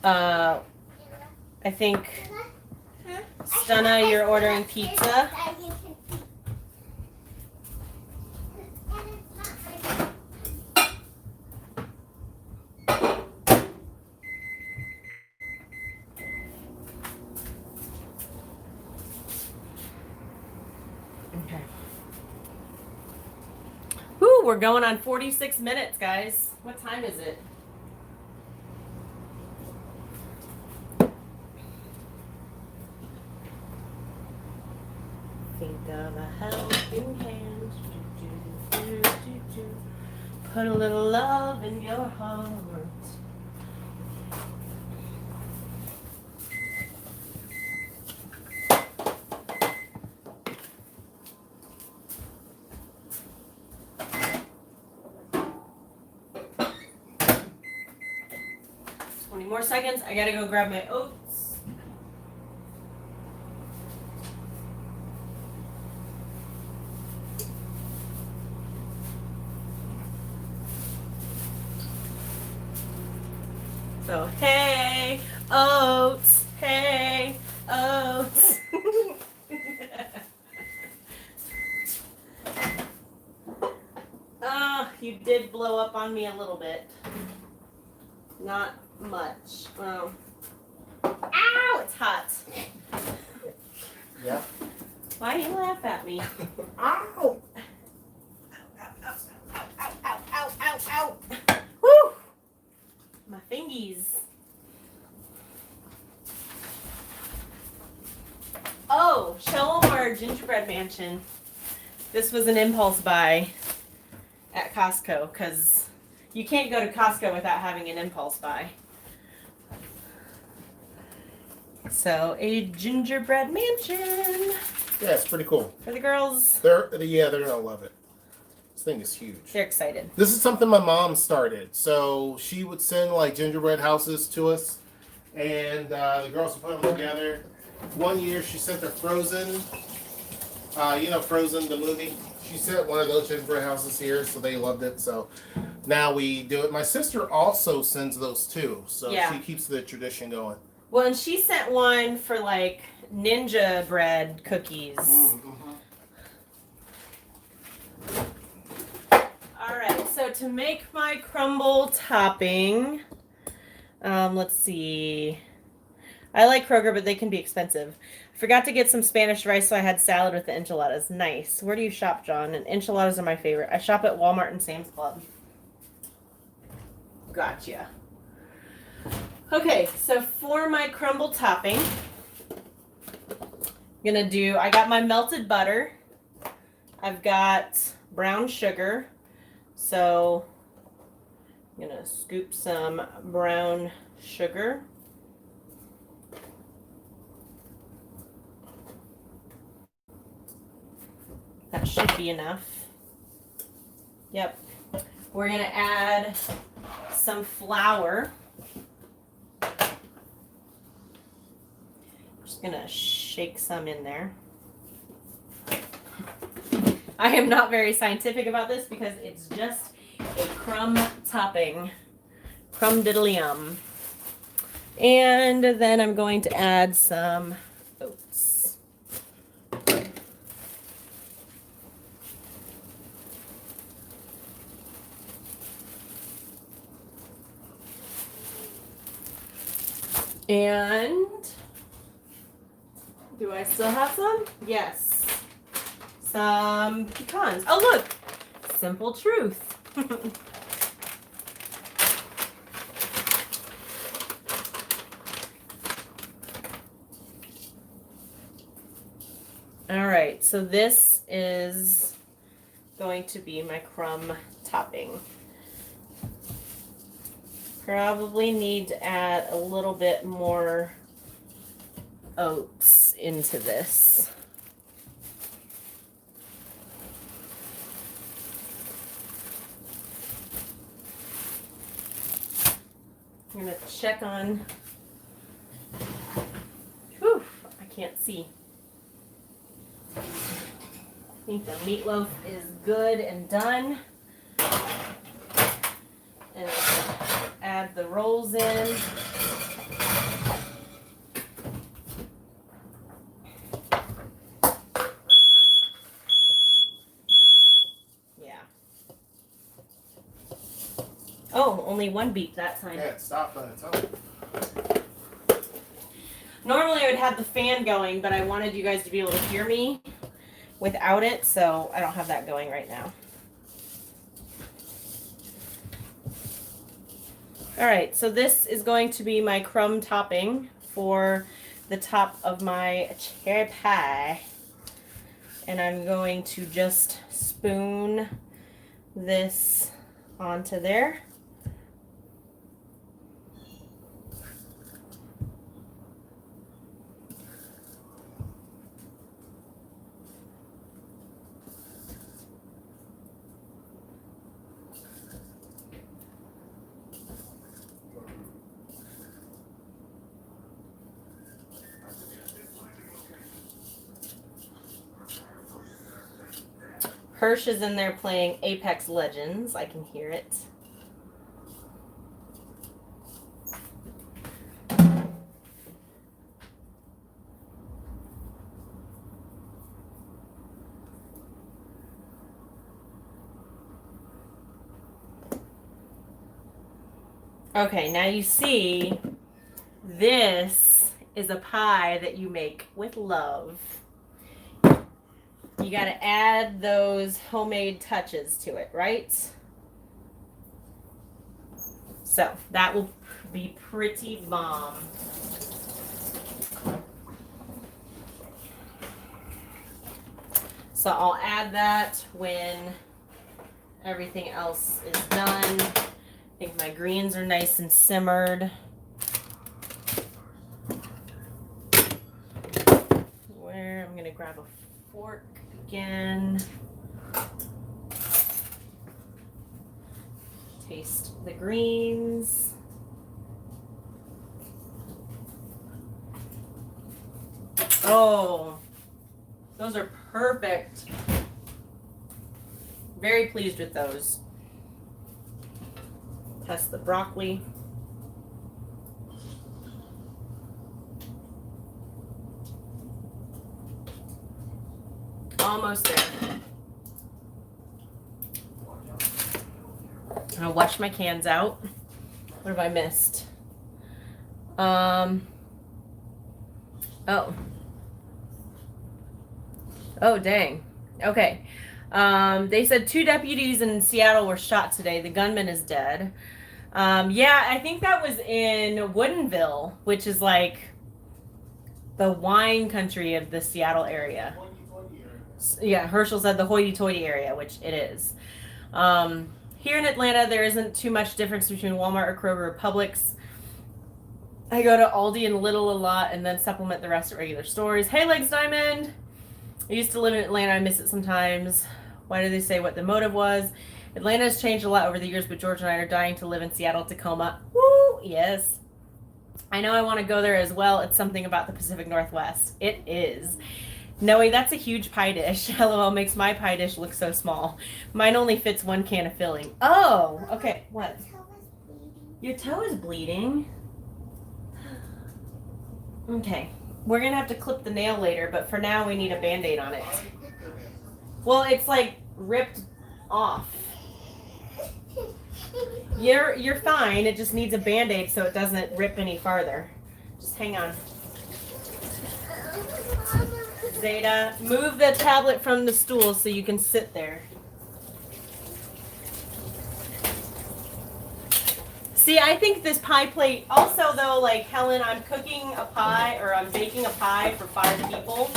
I think, Stunna, you're ordering pizza. Okay. Woo, we're going on 46 minutes, guys. What time is it? Think of a helping hand. Put a little love in your heart. 20 more seconds. I gotta go grab my oats. So, hey, oats, hey, oats. You did blow up on me a little bit. Not much. Ow, it's hot. Yeah. Why do you laugh at me? Ow! Ow. Woo! My fingies. Oh, show them our gingerbread mansion. This was an impulse buy at Costco because you can't go to Costco without having an impulse buy. So, a gingerbread mansion Yeah, it's pretty cool. for the girls. They're gonna love it. This thing is huge. They're excited. This is something my mom started. So she would send like gingerbread houses to us, and the girls would put them together. One year she sent her Frozen. Frozen the movie. She sent one of those gingerbread houses here, so they loved it. So now we do it. My sister also sends those too, so Yeah. she keeps the tradition going. Well, and she sent one for like ninja bread cookies. Mm-hmm. All right, so to make my crumble topping, let's see. I like Kroger, but they can be expensive. I forgot to get some Spanish rice, so I had salad with the enchiladas. Nice. Where do you shop, John? And enchiladas are my favorite. I shop at Walmart and Sam's Club. Gotcha. Okay, so for my crumble topping, I got my melted butter. I've got brown sugar. So I'm going to scoop some brown sugar. That should be enough. Yep. We're going to add some flour. Just going to shake some in there. I am not very scientific about this because it's just a crumb topping. Crumb diddly yum. And then I'm going to add some oats. And do I still have some? Yes. Some pecans. Oh, look. Simple truth. All right, so this is going to be my crumb topping. Probably need to add a little bit more oats into this. I'm gonna check on. Whew, I can't see. I think the meatloaf is good and done. And add the rolls in. Yeah. Oh, only one beep that time. Yeah, it stopped on its own. Normally I would have the fan going, but I wanted you guys to be able to hear me without it, so I don't have that going right now. All right, so this is going to be my crumb topping for the top of my cherry pie. And I'm going to just spoon this onto there. Hirsch is in there playing Apex Legends. I can hear it. Okay, now you see this is a pie that you make with love. You got to add those homemade touches to it, right? So that will be pretty bomb. So I'll add that when everything else is done. I think my greens are nice and simmered. Where I'm going to grab a fork again. Taste the greens. Oh, those are perfect. Very pleased with those. Test the broccoli. Almost there. I'll wash my cans out. What have I missed? Oh. Oh, dang. Okay. They said 2 deputies in Seattle were shot today. The gunman is dead. Yeah, I think that was in Woodinville, which is like the wine country of the Seattle area. Yeah, Herschel said the hoity-toity area, which it is. Here in Atlanta, there isn't too much difference between Walmart or Kroger or Publix. I go to Aldi and Lidl a lot and then supplement the rest at regular stores. Hey, Legs Diamond! I used to live in Atlanta. I miss it sometimes. Why do they say what the motive was? Atlanta has changed a lot over the years, but George and I are dying to live in Seattle, Tacoma. Woo! Yes. I know I want to go there as well. It's something about the Pacific Northwest. It is. Noe, that's a huge pie dish. LOL makes my pie dish look so small. Mine only fits 1 can of filling. Oh, okay. What? Your toe is bleeding. Okay. We're going to have to clip the nail later, but for now we need a Band-Aid on it. Well, it's like ripped off. You're fine. It just needs a Band-Aid so it doesn't rip any farther. Just hang on. Zeta, move the tablet from the stool so you can sit there. See, I think this pie plate, also though, like Helen, I'm cooking a pie, or I'm baking a pie for 5 people.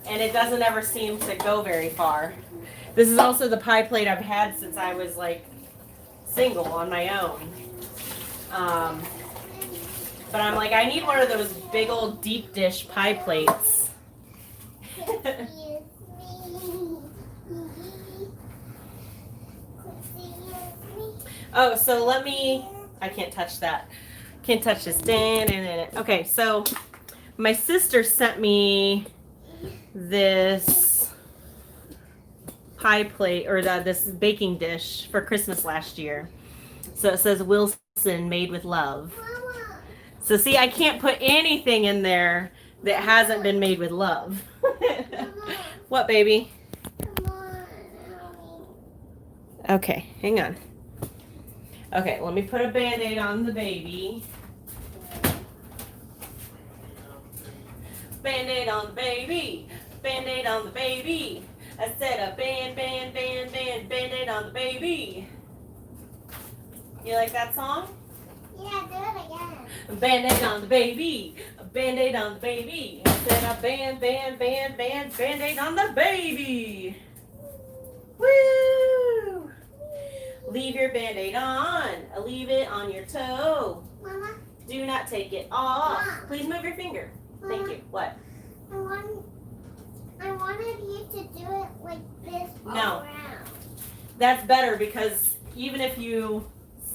and it doesn't ever seem to go very far. This is also the pie plate I've had since I was like single on my own. But I'm like, I need one of those big old deep dish pie plates. Oh, so I can't touch that. Can't touch this. Okay, so my sister sent me this pie plate, or this baking dish for Christmas last year. So it says Wilson made with love. So see, I can't put anything in there that hasn't been made with love. What, baby? Okay, hang on. Okay, let me put a Band-Aid on the baby. Band-Aid on the baby. Band-Aid on the baby. I said a Band-Aid on the baby. You like that song? Yeah, do it again. A Band-Aid on the baby. A Band-Aid on the baby. I said a Band-Aid on the baby. Woo! Leave your Band-Aid on. Leave it on your toe. Mama, Do not take it off. Mom. Please move your finger. Thank you. What? I wanted you to do it like this all No. around. That's better because even if you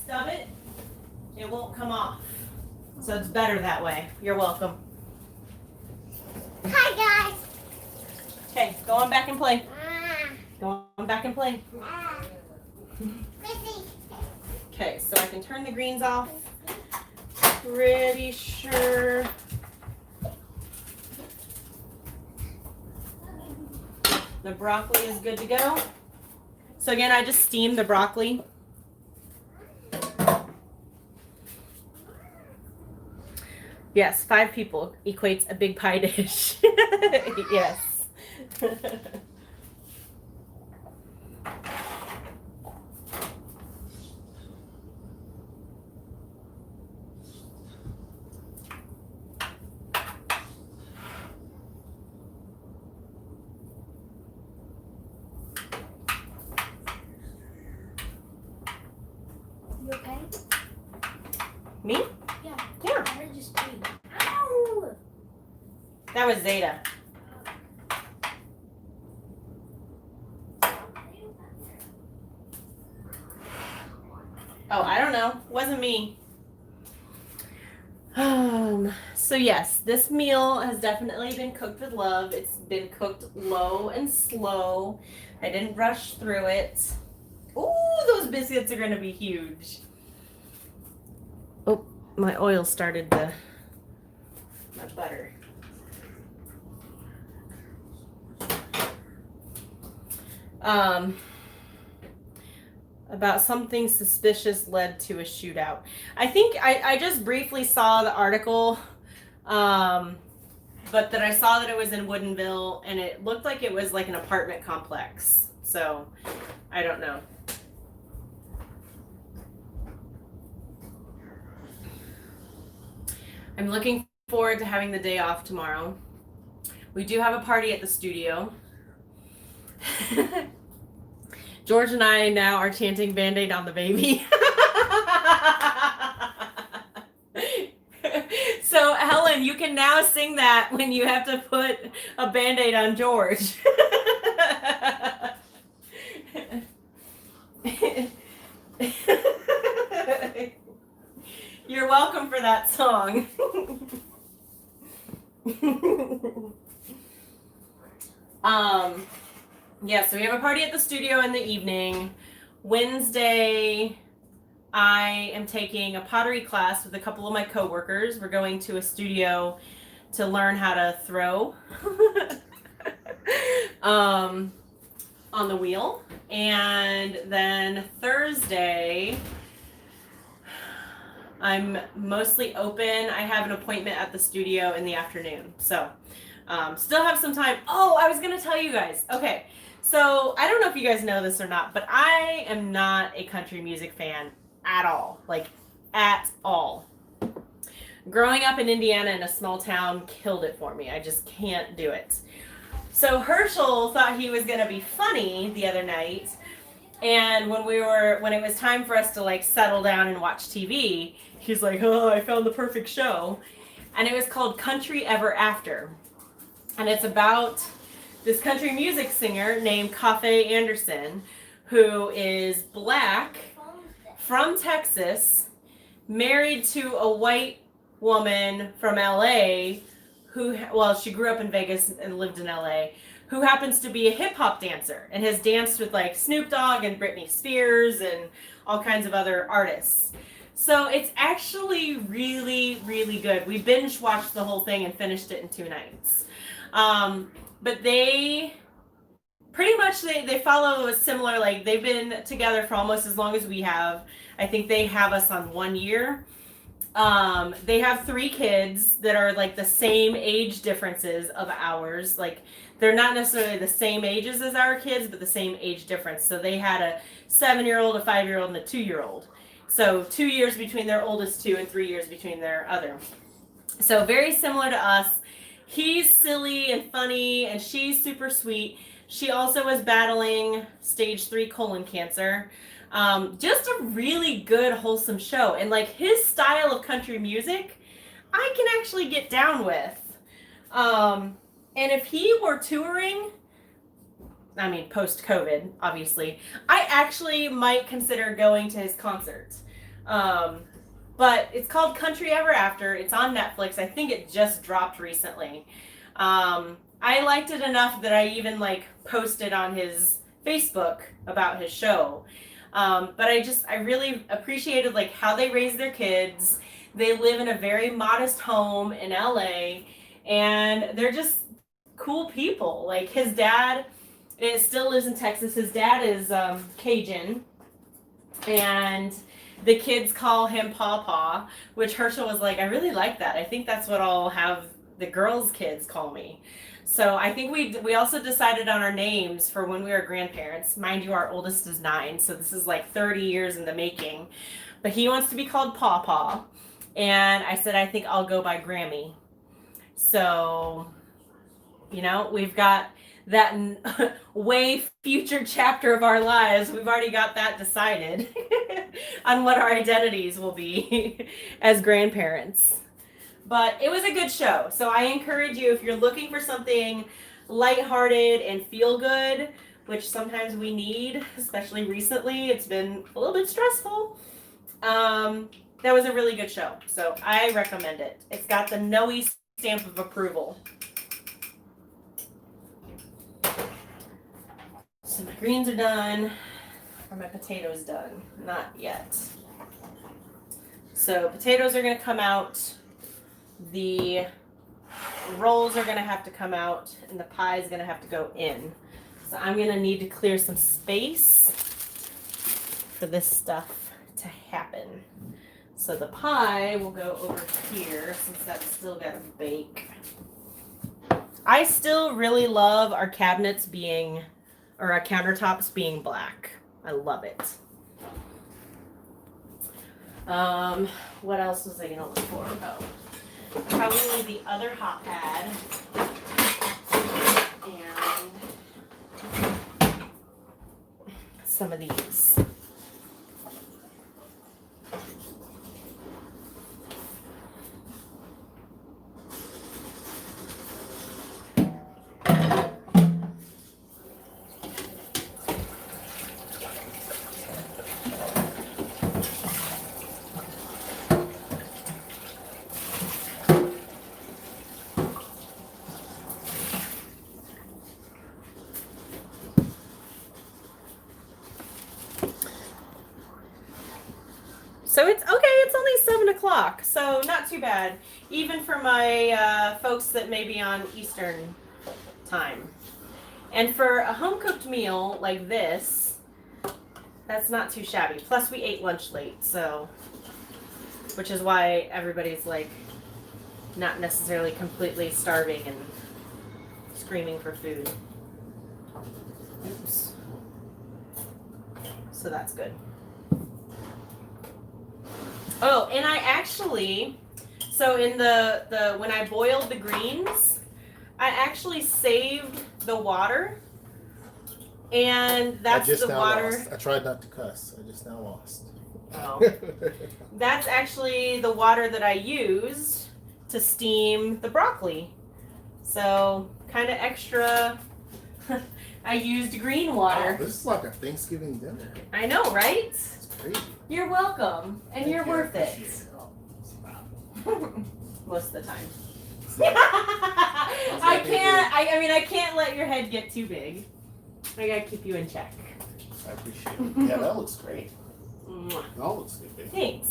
stub it, it won't come off. So it's better that way. You're welcome. Hi, guys. Okay, go on back and play. Ah, Go on back and play. ah. Missy. Okay, so I can turn the greens off. Pretty sure. The broccoli is good to go. So again, I just steamed the broccoli. Yes, 5 people equates a big pie dish. Yes. You okay? Me? Yeah. Yeah. I heard you scream. Ow! That was Zeta. Oh, I don't know. Wasn't me. So yes, this meal has definitely been cooked with love. It's been cooked low and slow. I didn't rush through it. Ooh, those biscuits are gonna be huge. Oh, my oil started my butter. About something suspicious led to a shootout. I think I just briefly saw the article, but that I saw that it was in Woodinville and it looked like it was like an apartment complex. So I don't know. I'm looking forward to having the day off tomorrow. We do have a party at the studio. George and I now are chanting Band-Aid on the baby. So Helen, you can now sing that when you have to put a Band-Aid on George. You're welcome for that song. Yeah, so we have a party at the studio in the evening. Wednesday, I am taking a pottery class with a couple of my coworkers. We're going to a studio to learn how to throw on the wheel. And then Thursday, I'm mostly open. I have an appointment at the studio in the afternoon. So still have some time. Oh, I was going to tell you guys. Okay. So I don't know if you guys know this or not, but I am not a country music fan at all. Like, at all. Growing up in Indiana in a small town killed it for me. I just can't do it. So Herschel thought he was gonna be funny the other night, and when it was time for us to like settle down and watch TV, he's like, "Oh, I found the perfect show," and it was called Country Ever After, and it's about this country music singer named Cafe Anderson, who is black, from Texas, married to a white woman from LA she grew up in Vegas and lived in LA, who happens to be a hip hop dancer and has danced with like Snoop Dogg and Britney Spears and all kinds of other artists. So it's actually really, really good. We binge watched the whole thing and finished it in 2 nights. But they pretty much they follow a similar, like they've been together for almost as long as we have. I think they have us on 1 year. They have 3 kids that are like the same age differences of ours. Like they're not necessarily the same ages as our kids, but the same age difference. So they had a 7-year-old, a 5-year-old, and a 2-year-old. So 2 years between their oldest 2 and 3 years between their other. So very similar to us. He's silly and funny, and she's super sweet. She also was battling stage 3 colon cancer. Just a really good, wholesome show. And like his style of country music, I can actually get down with. And if he were touring, I mean, post-COVID, obviously, I actually might consider going to his concert. But it's called Country Ever After. It's on Netflix. I think it just dropped recently. I liked it enough that I even like posted on his Facebook about his show. But I really appreciated like how they raise their kids. They live in a very modest home in LA, and they're just cool people. Like his dad still lives in Texas. His dad is Cajun, and the kids call him Pawpaw, which Herschel was like, I really like that. I think that's what I'll have the girls' kids call me. So I think we also decided on our names for when we were grandparents. Mind you, our oldest is 9, so this is like 30 years in the making. But he wants to be called Pawpaw, and I said I think I'll go by Grammy. So, you know, we've got that way future chapter of our lives. We've already got that decided on what our identities will be as grandparents. But it was a good show. So I encourage you, if you're looking for something lighthearted and feel good, which sometimes we need, especially recently, it's been a little bit stressful. That was a really good show. So I recommend it. It's got the Noeie stamp of approval. So my greens are done. Are my potatoes done? Not yet. So potatoes are going to come out. The rolls are going to have to come out, and the pie is going to have to go in. So I'm going to need to clear some space for this stuff to happen. So the pie will go over here since that's still got to bake. I still really love our cabinets being, or our countertops being black. I love it. What else was I going to look for? Oh. Probably the other hot pad and some of these. So it's okay, it's only 7 o'clock, so not too bad. Even for my folks that may be on Eastern time. And for a home-cooked meal like this, that's not too shabby. Plus we ate lunch late, so, which is why everybody's like not necessarily completely starving and screaming for food. Oops. So that's good. Oh, and I actually, so in the when I boiled the greens, I actually saved the water, and that's I just the now water. lost. I tried not to cuss. I just now lost. Oh. That's actually the water that I used to steam the broccoli. So, kind of extra. I used green water. Wow, this is like a Thanksgiving dinner. I know, right? It's crazy. You're welcome, and you're worth it. Appreciate it. Most of the time. See, I can't. I mean, I can't let your head get too big. I gotta keep you in check. I appreciate it. Yeah, that looks great. Mwah. That looks good, baby. Thanks.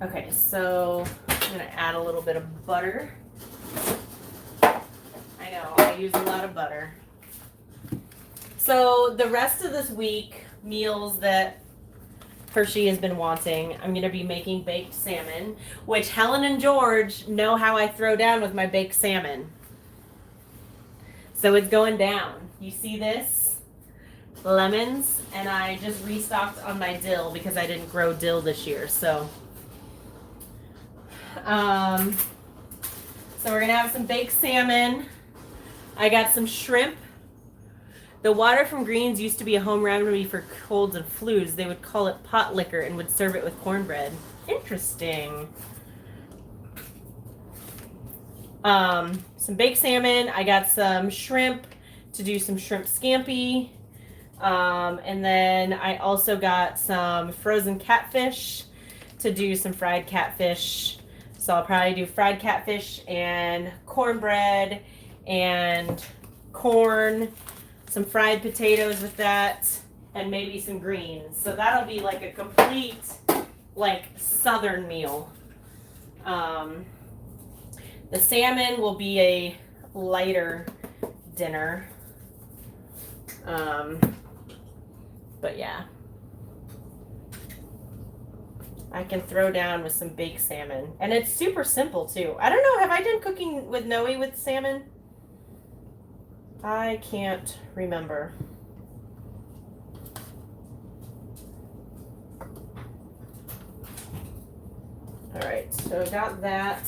Okay, so I'm gonna add a little bit of butter. I know, I use a lot of butter. So the rest of this week, meals that Hershey has been wanting, I'm gonna be making baked salmon, which Helen and George know how I throw down with my baked salmon. So it's going down. You see this? Lemons, and I just restocked on my dill because I didn't grow dill this year, so we're gonna have some baked salmon. I got some shrimp. The water from Greens used to be a home remedy for colds and flus. They would call it pot liquor and would serve it with cornbread. Interesting. Some baked salmon. I got some shrimp to do some shrimp scampi. And then I also got some frozen catfish to do some fried catfish. So I'll probably do fried catfish and cornbread and corn, some fried potatoes with that, and maybe some greens. So that'll be like a complete, like, southern meal. The salmon will be a lighter dinner. But yeah. I can throw down with some baked salmon. And it's super simple too. I don't know, have I done cooking with Noe with salmon? I can't remember. Alright, so I got that.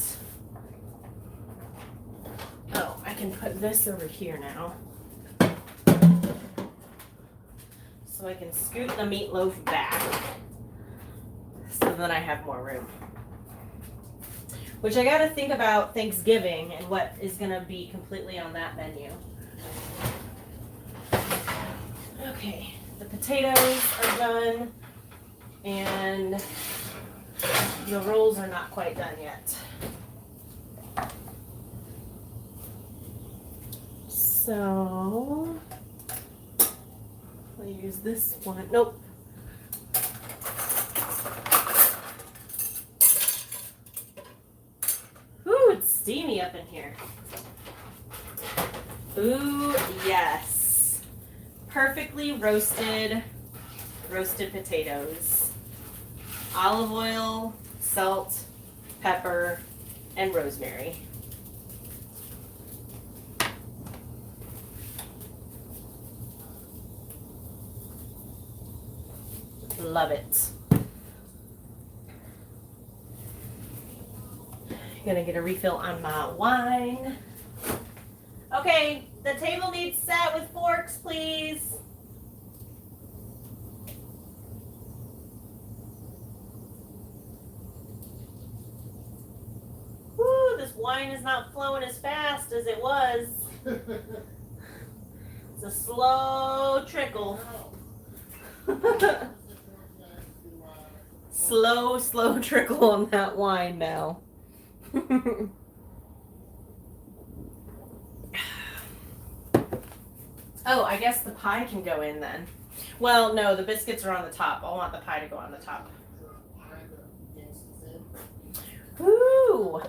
Oh, I can put this over here now. So I can scoot the meatloaf back. So then I have more room. Which I gotta think about Thanksgiving and what is gonna be completely on that menu. Okay, the potatoes are done and the rolls are not quite done yet. So I'll use this one. Nope. Ooh, it's steamy up in here. Ooh, yes. Perfectly roasted potatoes. Olive oil, salt, pepper, and rosemary. Love it. Gonna get a refill on my wine. Okay, the table needs set with forks, please. Woo, this wine is not flowing as fast as it was. It's a slow trickle. Slow trickle on that wine now. Oh, I guess the pie can go in then. Well, no, the biscuits are on the top. I want the pie to go on the top. Woo!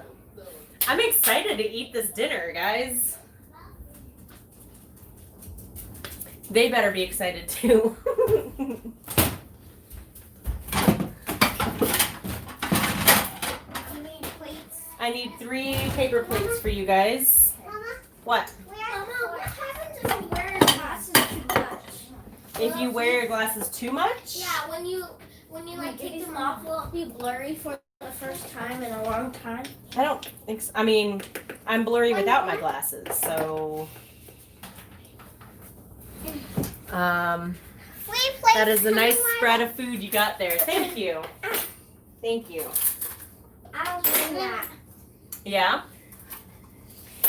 I'm excited to eat this dinner, guys. They better be excited too. I need 3 paper plates for you guys. Mama? What? Mama, what happens if you wear your glasses too much? If you wear your glasses too much? Yeah, when you like take them off, will it be blurry for the first time in a long time. I don't think so. I mean, I'm blurry without my glasses, so. That is a nice spread of food you got there. Thank you. Thank you. I was doing that. Yeah?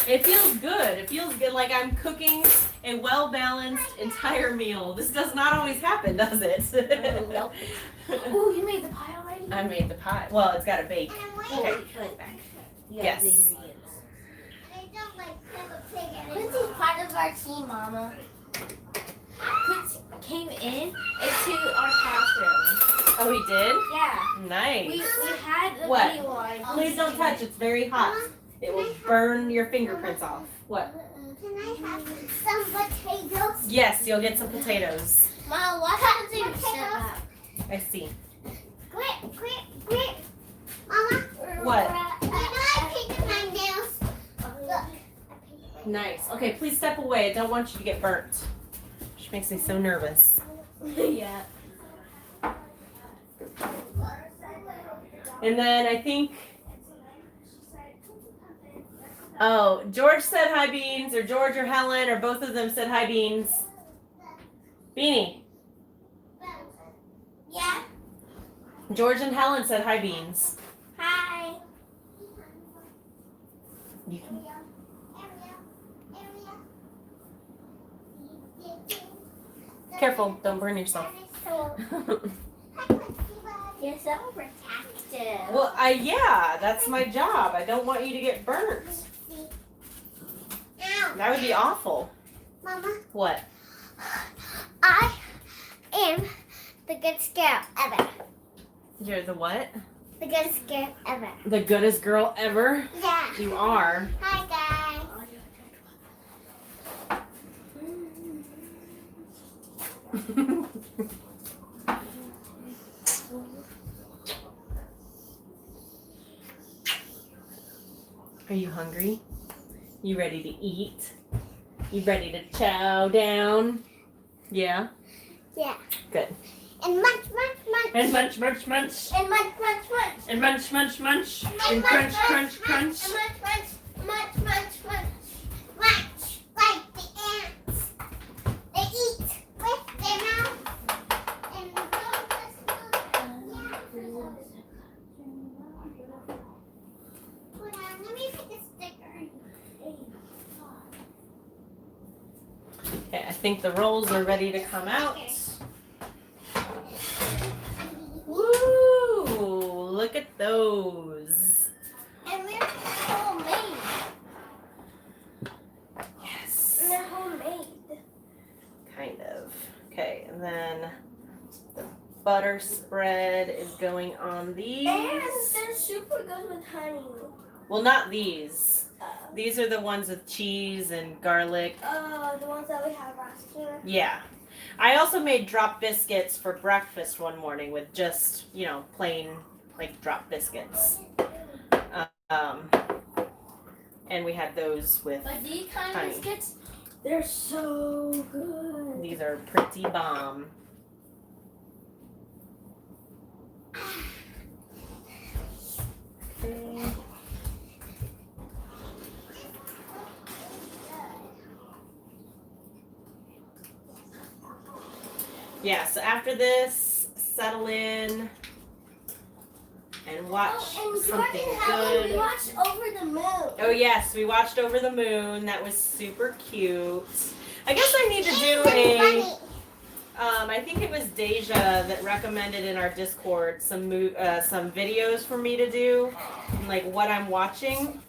It feels good. It feels good like I'm cooking a well-balanced entire meal. This does not always happen, does it? Nope. Oh, you made the pie already? I made the pie. Well, it's got to bake. Okay. Yes. Quincy's part of our team, Mama. Quincy came into our classroom. Oh, he did? Yeah. Nice. We had the What? video on. Please don't touch. It's very hot. It will burn your fingerprints off. What? Can I have some potatoes? Yes, you'll get some potatoes. Mom, what happens if you step up? I see. Quick. Mama. What? You know I painted my nails. Look. Nice. Okay, please step away. I don't want you to get burnt. She makes me so nervous. Yeah. And then I think. Oh, George said hi, Beans, or George or Helen, or both of them said hi, Beans. Beanie. Yeah. George and Helen said hi, Beans. Hi. Careful, don't burn yourself. You're so protective. Well, yeah, that's my job. I don't want you to get burnt. That would be awful. Mama, What? I am the goodest girl ever. You're the what? The goodest girl ever. The goodest girl ever? Yeah. You are. Hi, guys. Are you hungry? You ready to eat? You ready to chow down? Yeah? Yeah. Good. And munch. And munch, munch, munch. And munch. And munch, munch, munch. And crunch, crunch, crunch. And munch. Munch like the ants. They eat with their mouth. And hold on, let me pick a sticker. Okay, I think the rolls are ready to come out. Woo! Look at those. And they're homemade. Yes. And they're homemade. Kind of. Okay, and then the butter spread is going on these. And they're super good with honey. Well, not these. These are the ones with cheese and garlic. The ones that we had last year. Yeah. I also made drop biscuits for breakfast one morning with just, plain, drop biscuits. And we had those with But these kind honey. of biscuits, they're so good. These are pretty bomb. Okay. Yeah, so after this, settle in and watch and something Jordan, Helen, we good. watched Over the Moon. Oh yes, we watched Over the Moon. That was super cute. I guess I need to do a. I think it was Deja that recommended in our Discord some videos for me to do, like what I'm watching,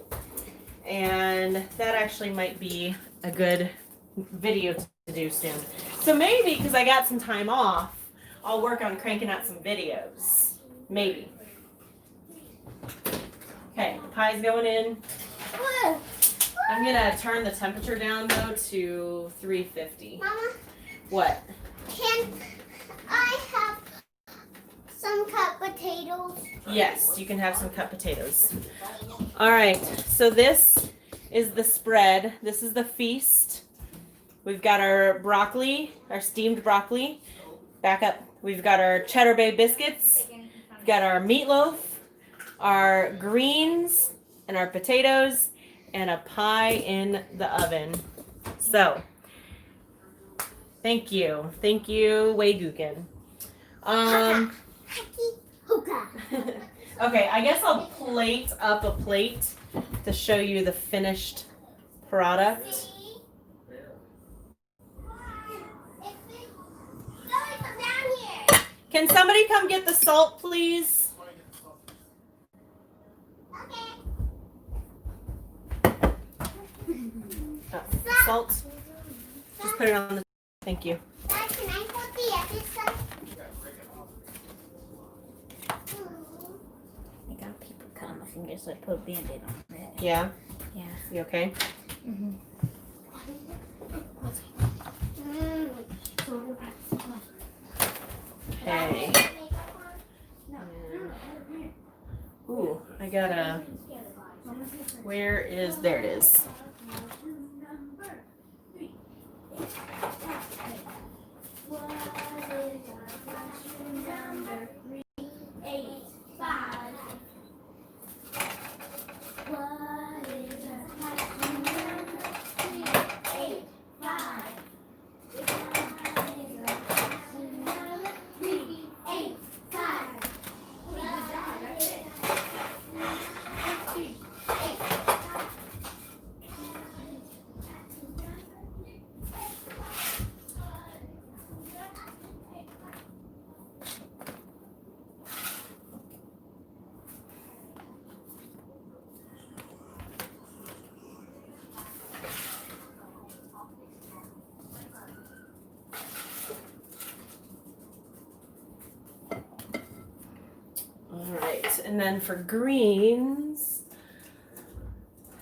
and that actually might be a good video to do soon. So maybe because I got some time off, I'll work on cranking out some videos. Maybe. Okay, the pie's going in. I'm gonna turn the temperature down though to 350. Mama, What? can I have some cut potatoes? Yes, you can have some cut potatoes. All right, so this is the spread. This is the feast. We've got our broccoli, our steamed broccoli. Back up. We've got our Cheddar Bay biscuits. We've got our meatloaf, our greens and our potatoes and a pie in the oven. So, thank you. Thank you, Weiguken. Okay, I guess I'll plate up a plate to show you the finished product. Can somebody come get the salt, please? Oh, salt. Just put it on the. Thank you. Dad, can I put the other stuff? I got people cutting my fingers, so I put a band-aid on it. Yeah? Yeah. You okay? Mm-hmm. Okay. Ooh, I gotta. Where is. There it is. Alright, and then for greens,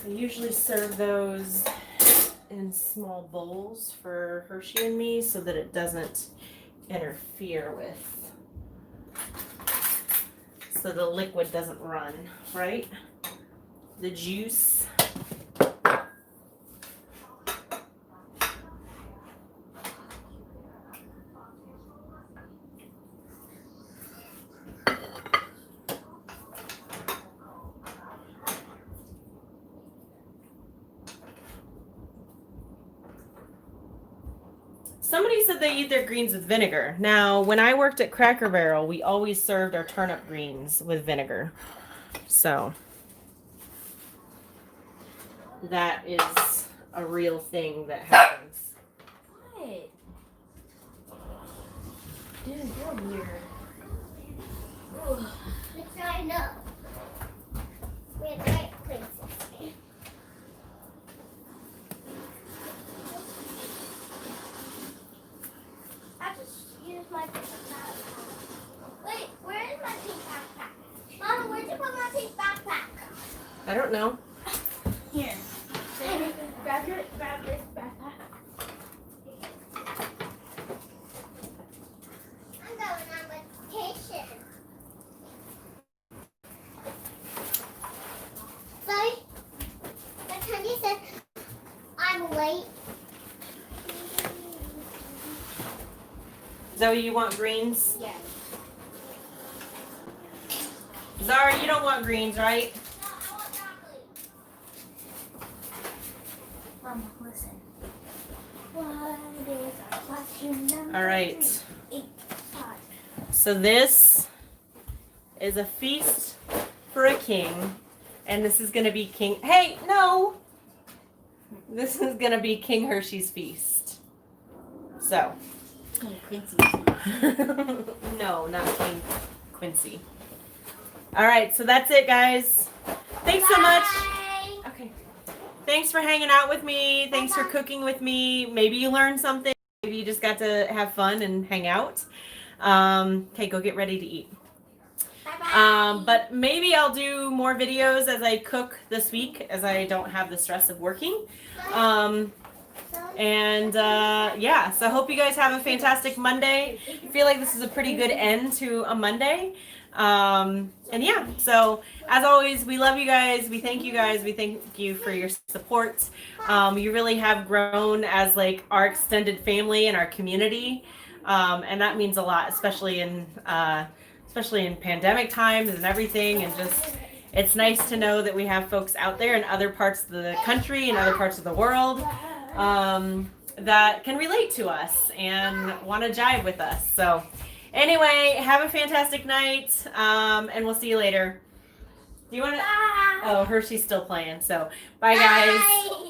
I usually serve those in small bowls for Hershey and me so that it doesn't interfere with, so the liquid doesn't run, right? The juice. Somebody said they eat their greens with vinegar. Now, when I worked at Cracker Barrel, we always served our turnip greens with vinegar. So, that is a real thing that happens. What? Dude, you're weird. It's not enough. We have right places. I just used my pink backpack. Wait, where is my pink backpack? Mama, where'd you put my pink backpack? I don't know. Here. Grab this backpack. I'm going on vacation. Sorry? But Candy said I'm late. Zoe, you want greens? Yes. Zara, you don't want greens, right? No, I want broccoli. Mama, listen. What is our question number? All right. 8, 5. So this is a feast for a king, and this is going to be King. Hey, no! This is going to be King Hershey's feast. So. King Quincy. No, not King Quincy. All right, so that's it, guys. Thanks so much. Bye. Okay. Thanks for hanging out with me. Thanks for Bye-bye. cooking with me. Maybe you learned something. Maybe you just got to have fun and hang out. Okay, go get ready to eat. Bye-bye. But maybe I'll do more videos as I cook this week, as I don't have the stress of working. Yeah, so I hope you guys have a fantastic Monday. I feel like this is a pretty good end to a Monday. And yeah, so as always, we love you guys. We thank you guys. We thank you for your support. You really have grown as like our extended family and our community. And that means a lot, especially in pandemic times and everything, and just it's nice to know that we have folks out there in other parts of the country and other parts of the world that can relate to us and want to jive with us. So anyway, have a fantastic night, and we'll see you later. Do you want to? Oh, Hershey's still playing. So bye, guys. Bye.